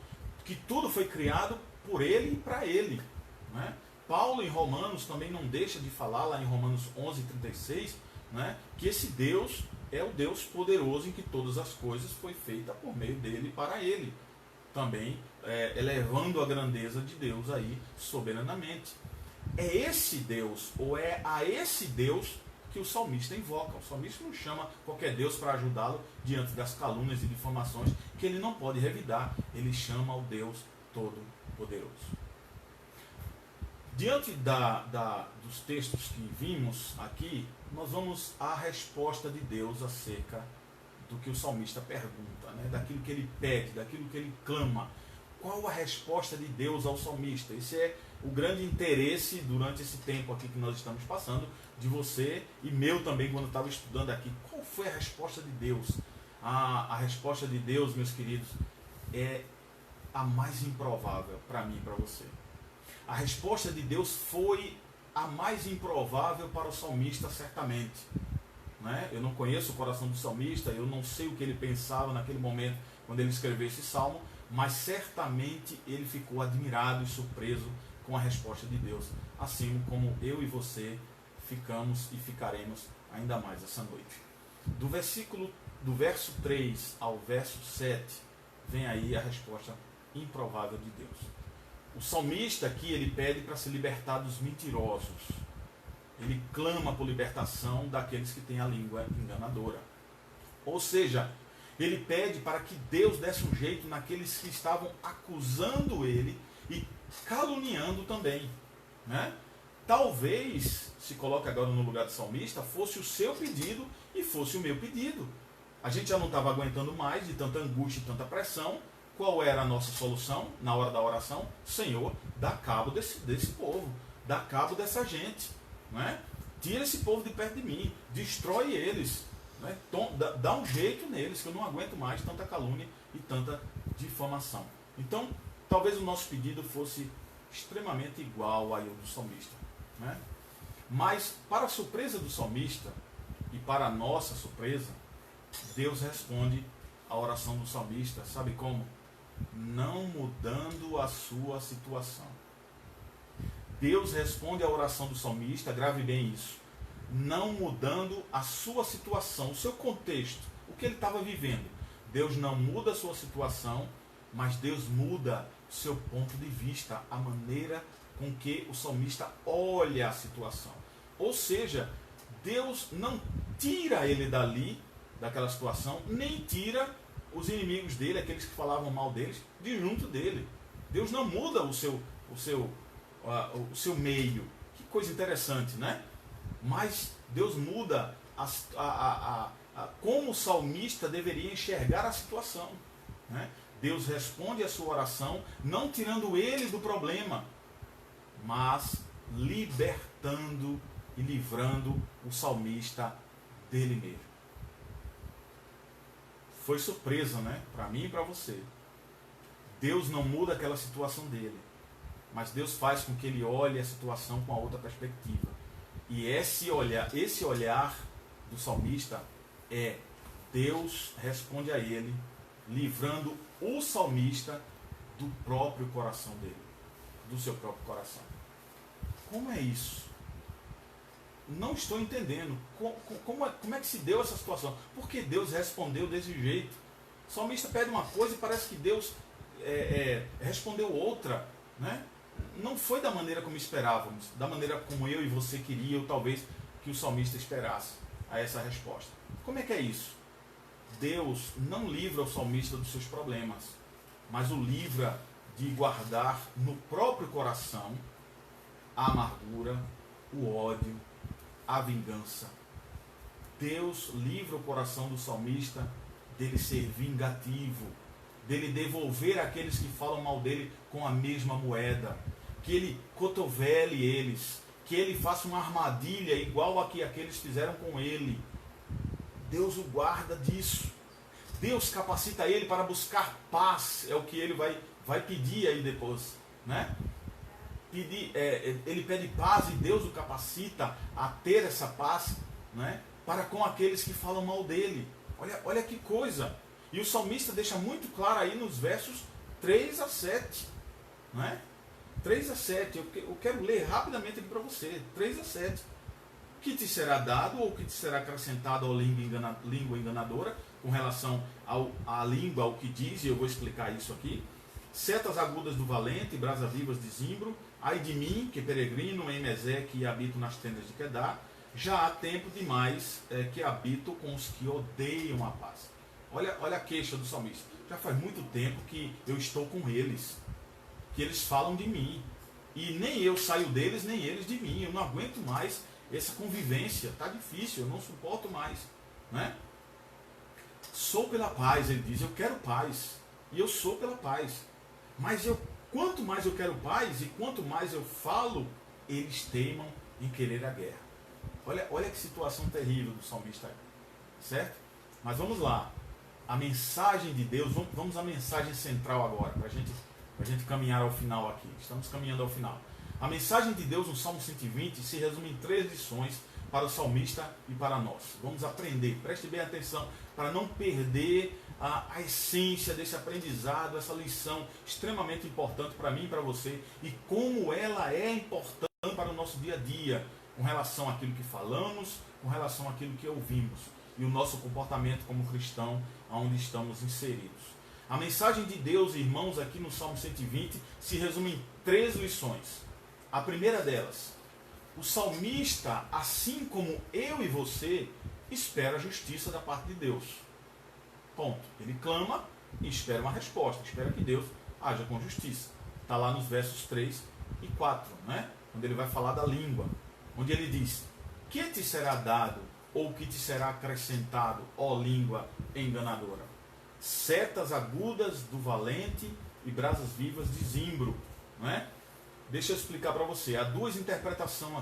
que tudo foi criado por Ele e para Ele. Né? Paulo em Romanos também não deixa de falar, lá em Romanos 11,36, né, que esse Deus é o Deus poderoso em que todas as coisas foi feita por meio dele e para Ele. Também elevando a grandeza de Deus aí soberanamente. É esse Deus, ou é a esse Deus que o salmista invoca. O salmista não chama qualquer Deus para ajudá-lo diante das calúnias e difamações que ele não pode revidar. Ele chama o Deus Todo-Poderoso. Diante dos textos que vimos aqui, nós vamos à resposta de Deus acerca do que o salmista pergunta, né? Daquilo que ele pede, daquilo que ele clama. Qual a resposta de Deus ao salmista? Esse é o grande interesse durante esse tempo aqui que nós estamos passando, de você e meu também, quando eu estava estudando aqui. Qual foi a resposta de Deus? A resposta de Deus, meus queridos, é a mais improvável para mim e para você. A resposta de Deus foi a mais improvável para o salmista, certamente. Né? Eu não conheço o coração do salmista, eu não sei o que ele pensava naquele momento quando ele escreveu esse salmo, mas certamente ele ficou admirado e surpreso com a resposta de Deus, assim como eu e você ficamos e ficaremos ainda mais essa noite. Do verso 3 ao verso 7, vem aí a resposta improvável de Deus. O salmista aqui, ele pede para se libertar dos mentirosos. Ele clama por libertação daqueles que têm a língua enganadora. Ou seja, ele pede para que Deus desse um jeito naqueles que estavam acusando ele e caluniando também, né? Talvez, se coloca agora no lugar do salmista, fosse o seu pedido e fosse o meu pedido. A gente já não estava aguentando mais de tanta angústia e tanta pressão. Qual era a nossa solução na hora da oração? Senhor, dá cabo desse povo, dá cabo dessa gente, né? Tira esse povo de perto de mim, destrói eles, né? Dá um jeito neles, que eu não aguento mais tanta calúnia e tanta difamação. Então, talvez o nosso pedido fosse extremamente igual ao do salmista, né? Mas, para a surpresa do salmista e para a nossa surpresa, Deus responde a oração do salmista, sabe como? Não mudando a sua situação. Deus responde a oração do salmista, grave bem isso, não mudando a sua situação, o seu contexto, o que ele estava vivendo. Deus não muda a sua situação, mas Deus muda o seu ponto de vista, a maneira com que o salmista olha a situação. Ou seja, Deus não tira ele dali, daquela situação, nem tira os inimigos dele, aqueles que falavam mal deles, de junto dele. Deus não muda o seu meio. Que coisa interessante, né? Mas Deus muda como o salmista deveria enxergar a situação, né? Deus responde a sua oração, não tirando ele do problema, mas libertando e livrando o salmista dele mesmo. Foi surpresa, né? Para mim e para você. Deus não muda aquela situação dele, mas Deus faz com que ele olhe a situação com a outra perspectiva. E esse olhar do salmista é Deus responde a ele, livrando o salmista do próprio coração dele, do seu próprio coração. Como é isso? Não estou entendendo. Como é que se deu essa situação? Por que Deus respondeu desse jeito? O salmista pede uma coisa e parece que Deus respondeu outra, né? Não foi da maneira como esperávamos, da maneira como eu e você queria, ou talvez que o salmista esperasse a essa resposta. Como é que é isso? Deus não livra o salmista dos seus problemas, mas o livra de guardar no próprio coração a amargura, o ódio, a vingança. Deus livra o coração do salmista dele ser vingativo, dele devolver aqueles que falam mal dele com a mesma moeda, que ele cotovele eles, que ele faça uma armadilha igual a que aqueles fizeram com ele. Deus o guarda disso. Deus capacita ele para buscar paz, é o que ele vai pedir aí depois, né? Ele pede paz e Deus o capacita a ter essa paz, né, para com aqueles que falam mal dele. Olha que coisa. E o salmista deixa muito claro aí nos versos 3 a 7. Né? 3 a 7. Eu quero ler rapidamente aqui para você. 3 a 7. O que te será dado ou o que te será acrescentado à língua enganadora, com relação à língua, ao que diz, e eu vou explicar isso aqui. Setas agudas do valente, brasas vivas de zimbro. Ai de mim, que peregrino em Meseque e habito nas tendas de Quedar, já há tempo demais que habito com os que odeiam a paz. Olha a queixa do salmista. Já faz muito tempo que eu estou com eles, que eles falam de mim, e nem eu saio deles, nem eles de mim. Eu não aguento mais essa convivência, está difícil, eu não suporto mais, né? Sou pela paz, ele diz, eu quero paz, e eu sou pela paz, mas quanto mais eu quero paz e quanto mais eu falo, eles teimam em querer a guerra. Olha que situação terrível do salmista, certo? Mas vamos lá, a mensagem de Deus, vamos à mensagem central agora, para a gente caminhar ao final aqui. Estamos caminhando ao final. A mensagem de Deus no Salmo 120 se resume em 3 lições para o salmista e para nós. Vamos aprender, preste bem atenção, para não perder a essência desse aprendizado, essa lição extremamente importante para mim e para você, e como ela é importante para o nosso dia a dia, com relação àquilo que falamos, com relação àquilo que ouvimos. e o nosso comportamento como cristão, onde estamos inseridos. A mensagem de Deus, irmãos, aqui no Salmo 120, se resume em 3 lições. A primeira delas, o salmista, assim como eu e você, espera a justiça da parte de Deus. Ponto. Ele clama e espera uma resposta, espera que Deus haja com justiça. Está lá nos versos 3 e 4, né? Onde ele vai falar da língua, onde ele diz: que te será dado ou que te será acrescentado, ó língua enganadora? Setas agudas do valente e brasas vivas de zimbro, não é? Deixa eu explicar para você. Há duas interpretações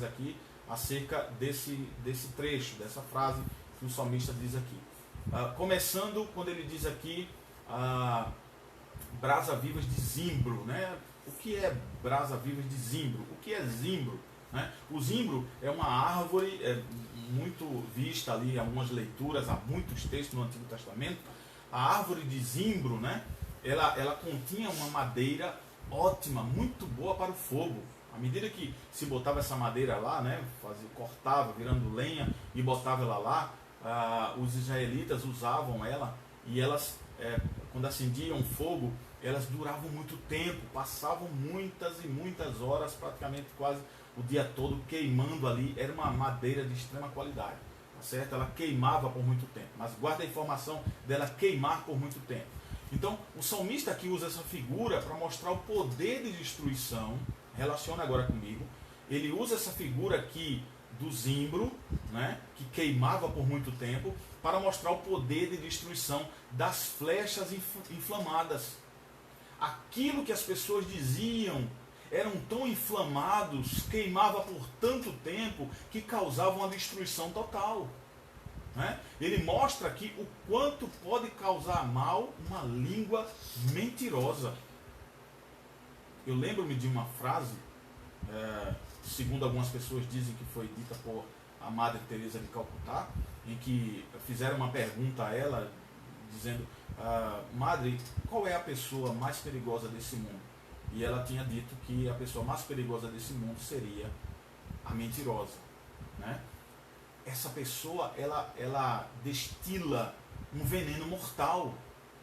aqui acerca desse trecho, dessa frase que o salmista diz aqui. Começando quando ele diz aqui brasa vivas de zimbro, né? O que é brasa vivas de zimbro? O que é zimbro? Né? O zimbro é uma árvore muito vista ali em algumas leituras, há muitos textos no Antigo Testamento. A árvore de zimbro, né? ela continha uma madeira ótima, muito boa para o fogo. À medida que se botava essa madeira lá, né? Cortava, virando lenha e botava ela lá, os israelitas usavam ela e elas, quando acendiam fogo, elas duravam muito tempo, passavam muitas e muitas horas, praticamente quase o dia todo queimando ali. Era uma madeira de extrema qualidade, tá certo? Ela queimava por muito tempo, mas guarda a informação dela queimar por muito tempo. Então, o salmista aqui usa essa figura para mostrar o poder de destruição. Relaciona agora comigo. Ele usa essa figura aqui do zimbro, né, que queimava por muito tempo, para mostrar o poder de destruição das flechas inflamadas. Aquilo que as pessoas diziam eram tão inflamados, queimava por tanto tempo, que causavam uma destruição total. Né? Ele mostra aqui o quanto pode causar mal uma língua mentirosa. Eu lembro-me de uma frase, segundo algumas pessoas dizem que foi dita por a Madre Teresa de Calcutá, em que fizeram uma pergunta a ela, dizendo: Madre, qual é a pessoa mais perigosa desse mundo? E ela tinha dito que a pessoa mais perigosa desse mundo seria a mentirosa. Né? Essa pessoa, ela destila um veneno mortal.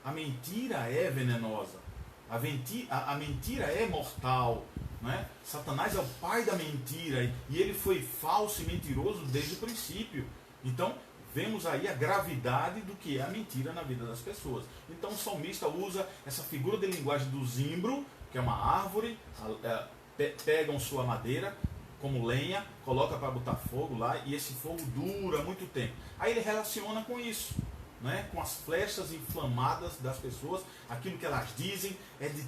A mentira é venenosa. A mentira é mortal. Né? Satanás é o pai da mentira e ele foi falso e mentiroso desde o princípio. Então, vemos aí a gravidade do que é a mentira na vida das pessoas. Então, o salmista usa essa figura de linguagem do zimbro, que é uma árvore, pegam sua madeira como lenha, coloca para botar fogo lá, e esse fogo dura muito tempo. Aí ele relaciona com isso, né? Com as flechas inflamadas das pessoas. Aquilo que elas dizem é de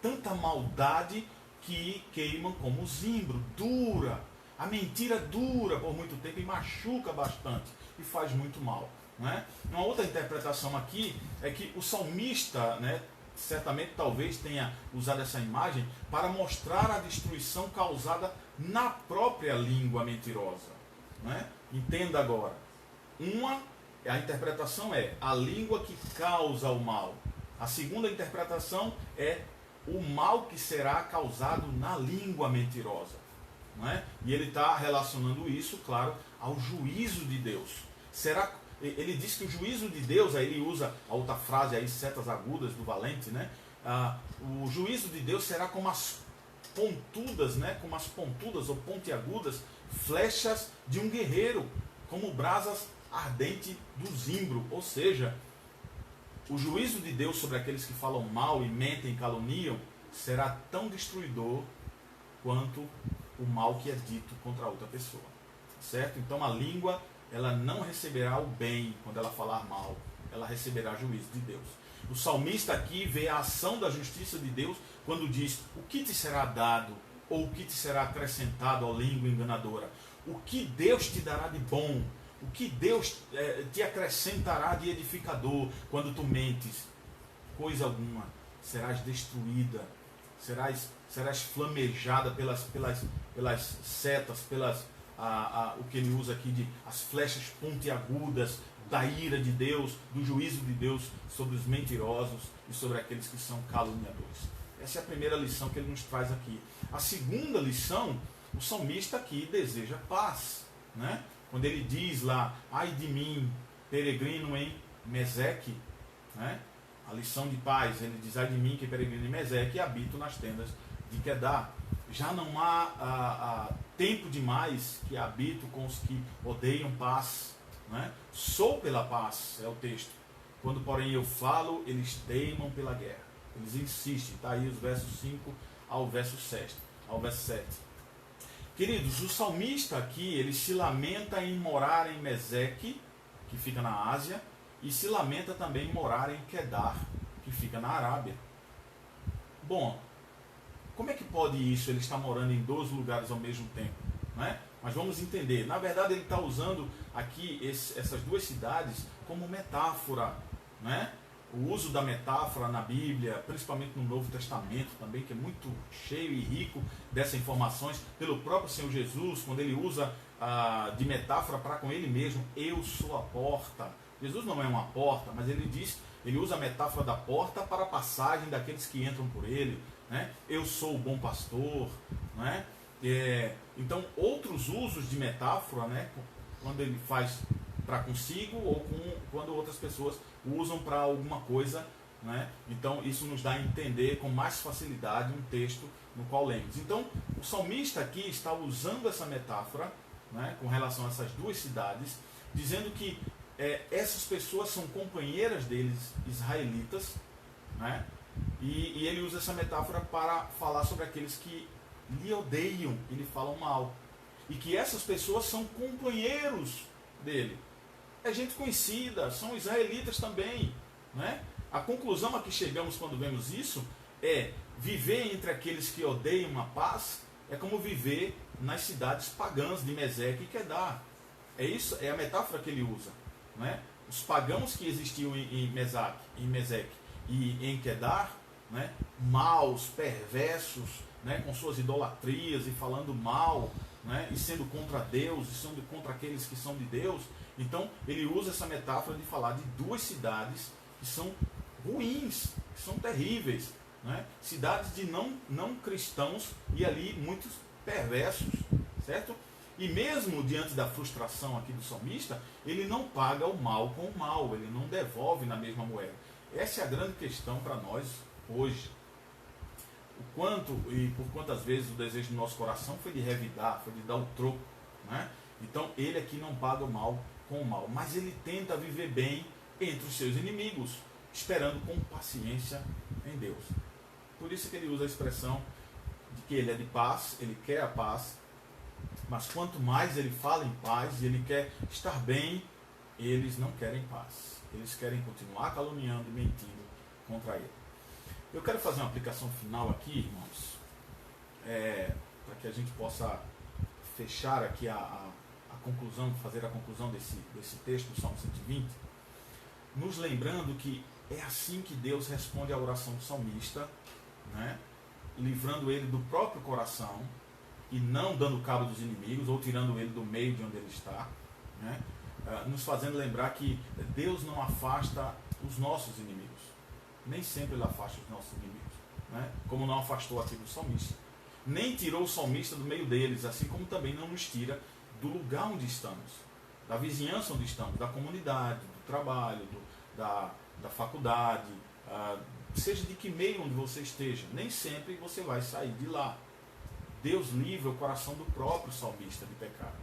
tanta maldade que queimam como zimbro, dura. A mentira dura por muito tempo e machuca bastante e faz muito mal. Né? Uma outra interpretação aqui é que o salmista, né, certamente talvez tenha usado essa imagem para mostrar a destruição causada na própria língua mentirosa. Né? Entenda agora. A interpretação é a língua que causa o mal. A segunda interpretação é o mal que será causado na língua mentirosa. Não é? E ele está relacionando isso, claro, ao juízo de Deus. Ele diz que o juízo de Deus, aí ele usa a outra frase aí, setas agudas do valente, né? O juízo de Deus será como as pontudas, né? Como as pontudas ou pontiagudas flechas de um guerreiro, como brasas ardentes do zimbro. Ou seja, o juízo de Deus sobre aqueles que falam mal e mentem e caluniam será tão destruidor quanto o mal que é dito contra outra pessoa. Certo? Então a língua, ela não receberá o bem quando ela falar mal, ela receberá juízo de Deus. O salmista aqui vê a ação da justiça de Deus quando diz: o que te será dado ou o que te será acrescentado, ó língua enganadora? O que Deus te dará de bom? O que Deus te acrescentará de edificador quando tu mentes? Coisa alguma. Serás destruída, serás flamejada pelas setas, o que ele usa aqui de as flechas pontiagudas da ira de Deus, do juízo de Deus sobre os mentirosos e sobre aqueles que são caluniadores. Essa é a primeira lição que ele nos traz aqui. A segunda lição, o salmista aqui deseja paz. Né? quando ele diz lá, ai de mim, peregrino em Meseque, né? A lição de paz, ele diz, ai de mim que peregrino em Meseque e habito nas tendas de Quedar. Já não há tempo demais que habito com os que odeiam paz, né? Sou pela paz, é o texto. Quando, porém, eu falo, eles teimam pela guerra. Eles insistem. Está aí os versos 5 ao verso 7. Queridos, o salmista aqui, ele se lamenta em morar em Meseque, que fica na Ásia, e se lamenta também em morar em Quedar, que fica na Arábia. Bom, como é que pode isso, ele estar morando em 2 lugares ao mesmo tempo? Né? Mas vamos entender. Na verdade, ele está usando aqui essas 2 cidades como metáfora. Né? O uso da metáfora na Bíblia, principalmente no Novo Testamento também, que é muito cheio e rico dessas informações, pelo próprio Senhor Jesus, quando ele usa de metáfora para com ele mesmo, eu sou a porta. Jesus não é uma porta, mas ele usa a metáfora da porta para a passagem daqueles que entram por ele. Né? Eu sou o bom pastor. Né? Então, outros usos de metáfora, né? Quando ele faz para consigo ou quando outras pessoas usam para alguma coisa, né? Então isso nos dá a entender com mais facilidade um texto no qual lemos. Então o salmista aqui está usando essa metáfora, né, com relação a essas 2 cidades, dizendo que essas pessoas são companheiras deles, israelitas, né? E ele usa essa metáfora para falar sobre aqueles que lhe odeiam e lhe falam mal, e que essas pessoas são companheiros dele. É gente conhecida, são israelitas também. Né? A conclusão a que chegamos quando vemos isso é viver entre aqueles que odeiam a paz é como viver nas cidades pagãs de Meseque e Quedar. É isso, é a metáfora que ele usa. Né? Os pagãos que existiam em Meseque e em Quedar, né? Maus, perversos, né? Com suas idolatrias e falando mal, né? E sendo contra Deus, e sendo contra aqueles que são de Deus. Então ele usa essa metáfora de falar de 2 cidades que são ruins, que são terríveis, né? Cidades de não cristãos e ali muitos perversos, certo? E mesmo diante da frustração aqui do salmista, ele não paga o mal com o mal, ele não devolve na mesma moeda. Essa é a grande questão para nós hoje. O quanto e por quantas vezes o desejo do nosso coração foi de revidar, foi de dar o troco, né? Então ele aqui não paga o mal com o mal, mas ele tenta viver bem entre os seus inimigos, esperando com paciência em Deus. Por isso que ele usa a expressão de que ele é de paz, ele quer a paz, mas quanto mais ele fala em paz e ele quer estar bem, eles não querem paz. Eles querem continuar caluniando e mentindo contra ele. Eu quero fazer uma aplicação final aqui, irmãos, para que a gente possa fechar aqui a conclusão, fazer a conclusão desse texto do Salmo 120, nos lembrando que é assim que Deus responde à oração do salmista, né? Livrando ele do próprio coração e não dando cabo dos inimigos ou tirando ele do meio de onde ele está, né? Nos fazendo lembrar que Deus não afasta os nossos inimigos, nem sempre ele afasta os nossos inimigos, né? Como não afastou aqui do salmista, nem tirou o salmista do meio deles, assim como também não nos tira do lugar onde estamos, da vizinhança onde estamos, da comunidade, do trabalho, da faculdade, seja de que meio onde você esteja, nem sempre você vai sair de lá. Deus livra o coração do próprio salmista de pecar.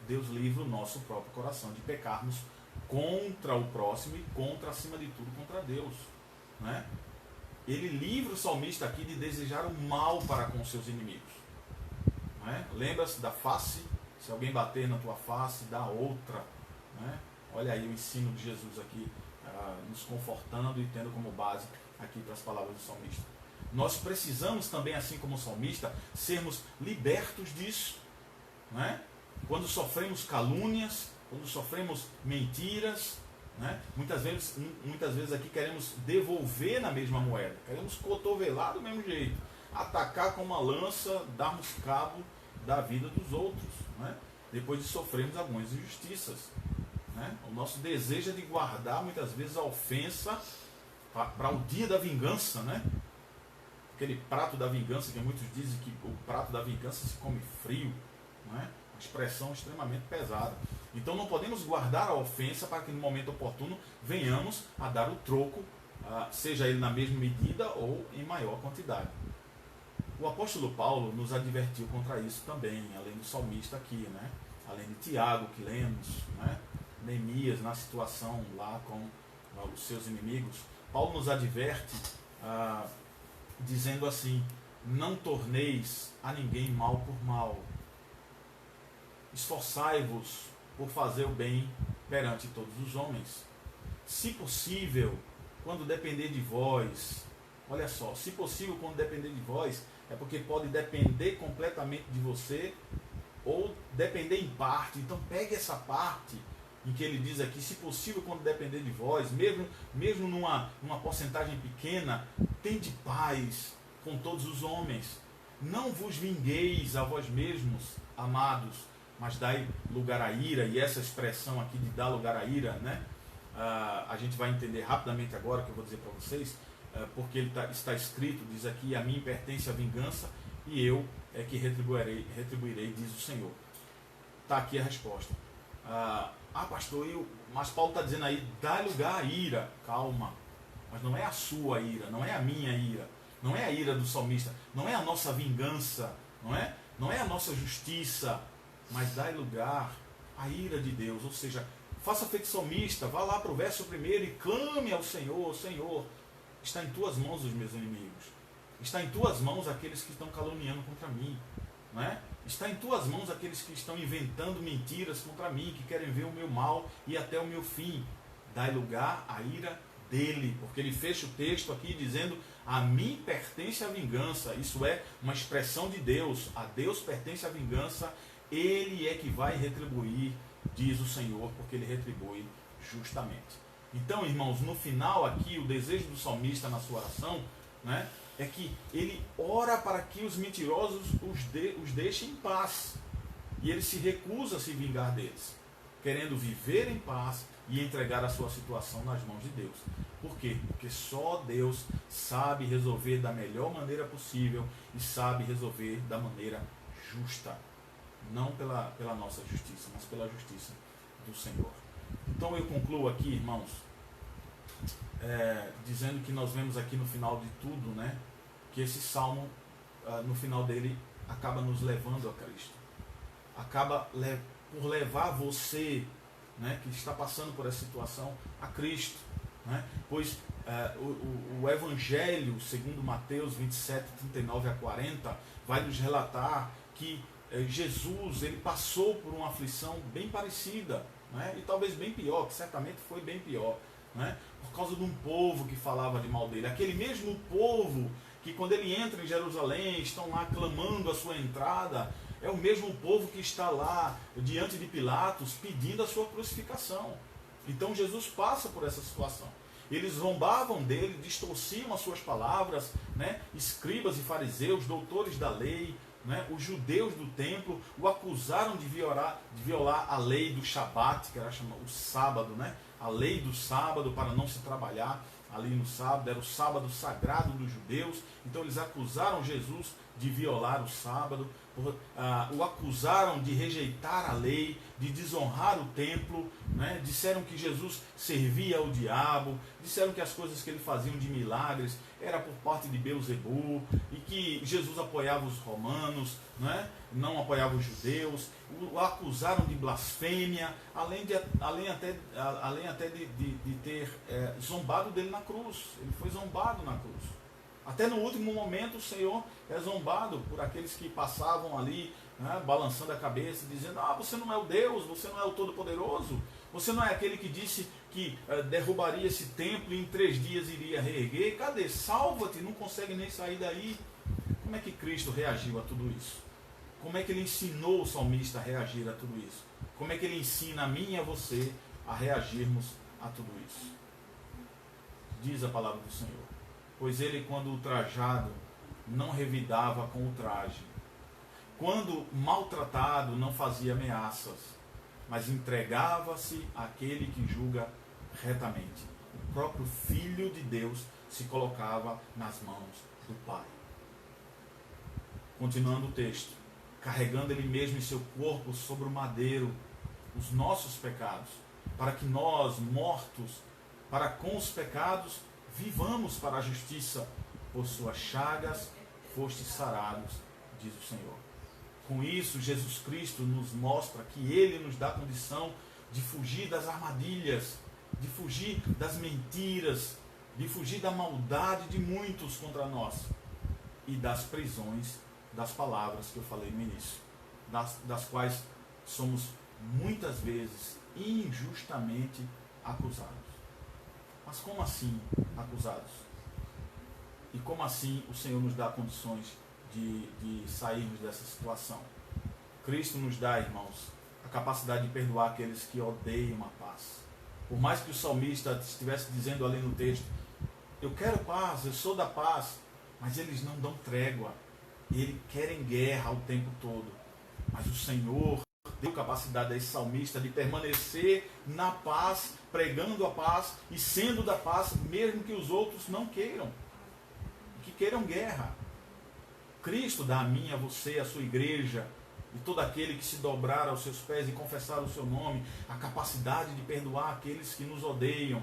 Deus livra o nosso próprio coração de pecarmos contra o próximo e contra, acima de tudo, contra Deus. Né? Ele livra o salmista aqui de desejar o mal para com seus inimigos. Né? Lembra-se da face. Se alguém bater na tua face, dá outra. Né? Olha aí o ensino de Jesus aqui, nos confortando e tendo como base aqui para as palavras do salmista. Nós precisamos também, assim como o salmista, sermos libertos disso. Né? Quando sofremos calúnias, quando sofremos mentiras, né? Muitas vezes aqui queremos devolver na mesma moeda, queremos cotovelar do mesmo jeito, atacar com uma lança, darmos cabo da vida dos outros, né? Depois de sofrermos algumas injustiças. Né? O nosso desejo é de guardar muitas vezes a ofensa para o dia da vingança, né? Aquele prato da vingança que muitos dizem que o prato da vingança se come frio, né? Uma expressão extremamente pesada. Então não podemos guardar a ofensa para que no momento oportuno venhamos a dar o troco, seja ele na mesma medida ou em maior quantidade. O apóstolo Paulo nos advertiu contra isso também, além do salmista aqui, né? Além de Tiago, que lemos, né? Neemias na situação lá com os seus inimigos. Paulo nos adverte dizendo assim: não torneis a ninguém mal por mal. Esforçai-vos por fazer o bem perante todos os homens. Se possível, quando depender de vós, olha só, se possível, quando depender de vós, é porque pode depender completamente de você ou depender em parte. Então pegue essa parte em que ele diz aqui, se possível, quando depender de vós, mesmo numa porcentagem pequena, tende paz com todos os homens. Não vos vingueis a vós mesmos, amados, mas dai lugar à ira. E essa expressão aqui de dar lugar à ira, né? A gente vai entender rapidamente agora, que eu vou dizer para vocês, porque está escrito, diz aqui: a mim pertence a vingança e eu é que retribuirei, diz o Senhor. Está aqui a resposta. Pastor, mas Paulo está dizendo aí, dá lugar à ira. Calma, mas não é a sua ira, não é a minha ira, não é a ira do salmista, não é a nossa vingança, não é a nossa justiça, mas dá lugar à ira de Deus. Ou seja, faça feito salmista, vá lá para o verso 1 e clame ao Senhor: Senhor, está em tuas mãos os meus inimigos, está em tuas mãos aqueles que estão caluniando contra mim, não é? Está em tuas mãos aqueles que estão inventando mentiras contra mim, que querem ver o meu mal e até o meu fim. Dai lugar à ira dele, porque ele fecha o texto aqui dizendo: a mim pertence a vingança. Isso é uma expressão de Deus. A Deus pertence a vingança, ele é que vai retribuir, diz o Senhor, porque ele retribui justamente. Então, irmãos, no final aqui, o desejo do salmista na sua oração, né, é que ele ora para que os mentirosos os deixem em paz. E ele se recusa a se vingar deles, querendo viver em paz e entregar a sua situação nas mãos de Deus. Por quê? Porque só Deus sabe resolver da melhor maneira possível e sabe resolver da maneira justa. Não pela nossa justiça, mas pela justiça do Senhor. Então eu concluo aqui, irmãos, dizendo que nós vemos aqui no final de tudo, né, que esse salmo, no final dele, acaba nos levando a Cristo. Acaba por levar você, né, que está passando por essa situação, a Cristo. Né? Pois o Evangelho, segundo Mateus 27, 39 a 40, vai nos relatar que Jesus, ele passou por uma aflição bem parecida, né? E talvez bem pior, que certamente foi bem pior, né? Por causa de um povo que falava de mal dele. Aquele mesmo povo que, quando ele entra em Jerusalém, estão lá clamando a sua entrada, é o mesmo povo que está lá diante de Pilatos pedindo a sua crucificação. Então Jesus passa por essa situação. Eles zombavam dele, distorciam as suas palavras, né? Escribas e fariseus, doutores da lei, né? Os judeus do templo o acusaram de violar a lei do Shabat, que era o sábado, né? A lei do sábado, para não se trabalhar ali no sábado, era o sábado sagrado dos judeus. Então eles acusaram Jesus de violar o sábado, o acusaram de rejeitar a lei, de desonrar o templo, né? Disseram que Jesus servia ao diabo, disseram que as coisas que ele fazia de milagres era por parte de Beelzebu, e que Jesus apoiava os romanos, né? Não apoiava os judeus, o acusaram de blasfêmia, além até de ter zombado dele na cruz. Ele foi zombado na cruz. Até no último momento o Senhor é zombado por aqueles que passavam ali, né, balançando a cabeça, dizendo: você não é o Deus, você não é o Todo-Poderoso, você não é aquele que disse que derrubaria esse templo e em 3 dias iria reerguer. Cadê? Salva-te, não consegue nem sair daí. Como é que Cristo reagiu a tudo isso? Como é que ele ensinou o salmista a reagir a tudo isso? Como é que ele ensina a mim e a você a reagirmos a tudo isso? Diz a palavra do Senhor: pois ele, quando ultrajado, não revidava com ultraje. Quando maltratado, não fazia ameaças, mas entregava-se àquele que julga retamente. O próprio Filho de Deus se colocava nas mãos do Pai. Continuando o texto: carregando Ele mesmo em seu corpo sobre o madeiro os nossos pecados, para que nós, mortos para com os pecados, vivamos para a justiça. Por suas chagas fostes sarados, diz o Senhor. Com isso, Jesus Cristo nos mostra que Ele nos dá condição de fugir das armadilhas, de fugir das mentiras, de fugir da maldade de muitos contra nós e das prisões das palavras que eu falei no início, das quais somos muitas vezes injustamente acusados. Mas como assim acusados? E como assim o Senhor nos dá condições de sairmos dessa situação? Cristo nos dá, irmãos, a capacidade de perdoar aqueles que odeiam a paz. Por mais que o salmista estivesse dizendo ali no texto, eu quero paz, eu sou da paz, mas eles não dão trégua. Eles querem guerra o tempo todo. Mas o Senhor deu capacidade a esse salmista de permanecer na paz, pregando a paz e sendo da paz, mesmo que os outros não queiram, que queiram guerra. Cristo dá a mim, a você, a sua igreja, e todo aquele que se dobrar aos seus pés e confessar o seu nome, a capacidade de perdoar aqueles que nos odeiam.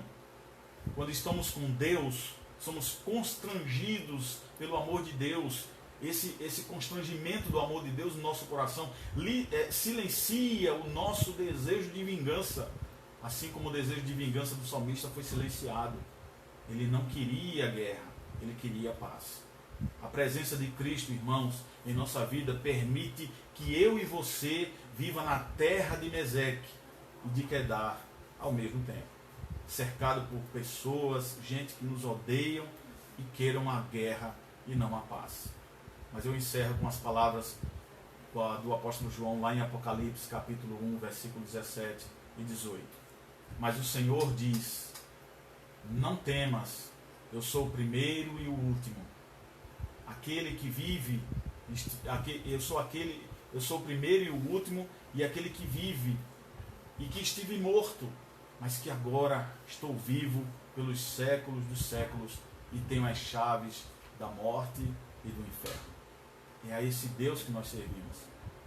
Quando estamos com Deus, somos constrangidos pelo amor de Deus. Esse constrangimento do amor de Deus no nosso coração silencia o nosso desejo de vingança, assim como o desejo de vingança do salmista foi silenciado. Ele não queria guerra, ele queria paz. A presença de Cristo, irmãos, em nossa vida permite que eu e você viva na terra de Meseque e de Quedar ao mesmo tempo, cercado por pessoas, gente que nos odeiam e queiram a guerra e não a paz. Mas eu encerro com as palavras do apóstolo João lá em Apocalipse capítulo 1, versículo 17 e 18. Mas o Senhor diz, não temas, eu sou o primeiro e o último, aquele que vive, eu sou o primeiro e o último, e aquele que vive, e que estive morto, mas que agora estou vivo pelos séculos dos séculos, e tenho as chaves da morte e do inferno. É a esse Deus que nós servimos,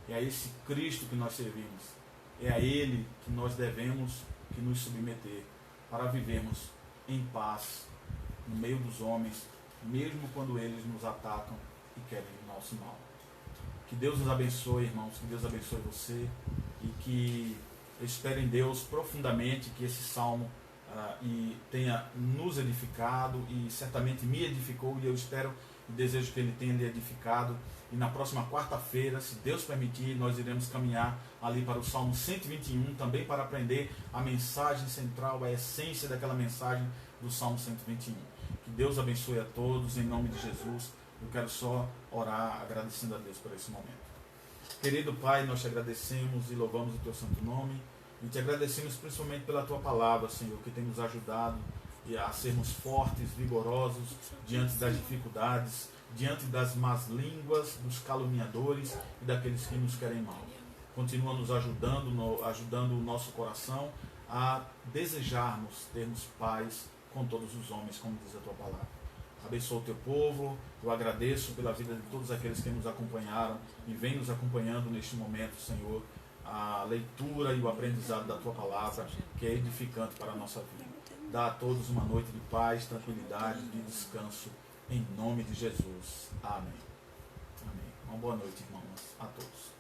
é a esse Cristo que nós servimos, é a Ele que nós devemos que nos submeter para vivermos em paz no meio dos homens, mesmo quando eles nos atacam e querem o nosso mal. Que Deus nos abençoe, irmãos, que Deus abençoe você e que eu espero em Deus profundamente que esse salmo tenha nos edificado e certamente me edificou, e eu espero e desejo que ele tenha lhe edificado. E na próxima quarta-feira, se Deus permitir, nós iremos caminhar ali para o Salmo 121, também para aprender a mensagem central, a essência daquela mensagem do Salmo 121. Que Deus abençoe a todos, em nome de Jesus. Eu quero só orar agradecendo a Deus por esse momento. Querido Pai, nós te agradecemos e louvamos o teu santo nome. E te agradecemos principalmente pela tua palavra, Senhor, que tem nos ajudado a sermos fortes, vigorosos diante das dificuldades, diante das más línguas, dos caluniadores e daqueles que nos querem mal. Continua nos ajudando o nosso coração a desejarmos termos paz com todos os homens, como diz a tua palavra. Abençoa o teu povo, eu agradeço pela vida de todos aqueles que nos acompanharam e vem nos acompanhando neste momento, Senhor, a leitura e o aprendizado da tua palavra, que é edificante para a nossa vida. Dá a todos uma noite de paz, tranquilidade, de descanso, em nome de Jesus. Amém. Amém. Uma boa noite, irmãos, a todos.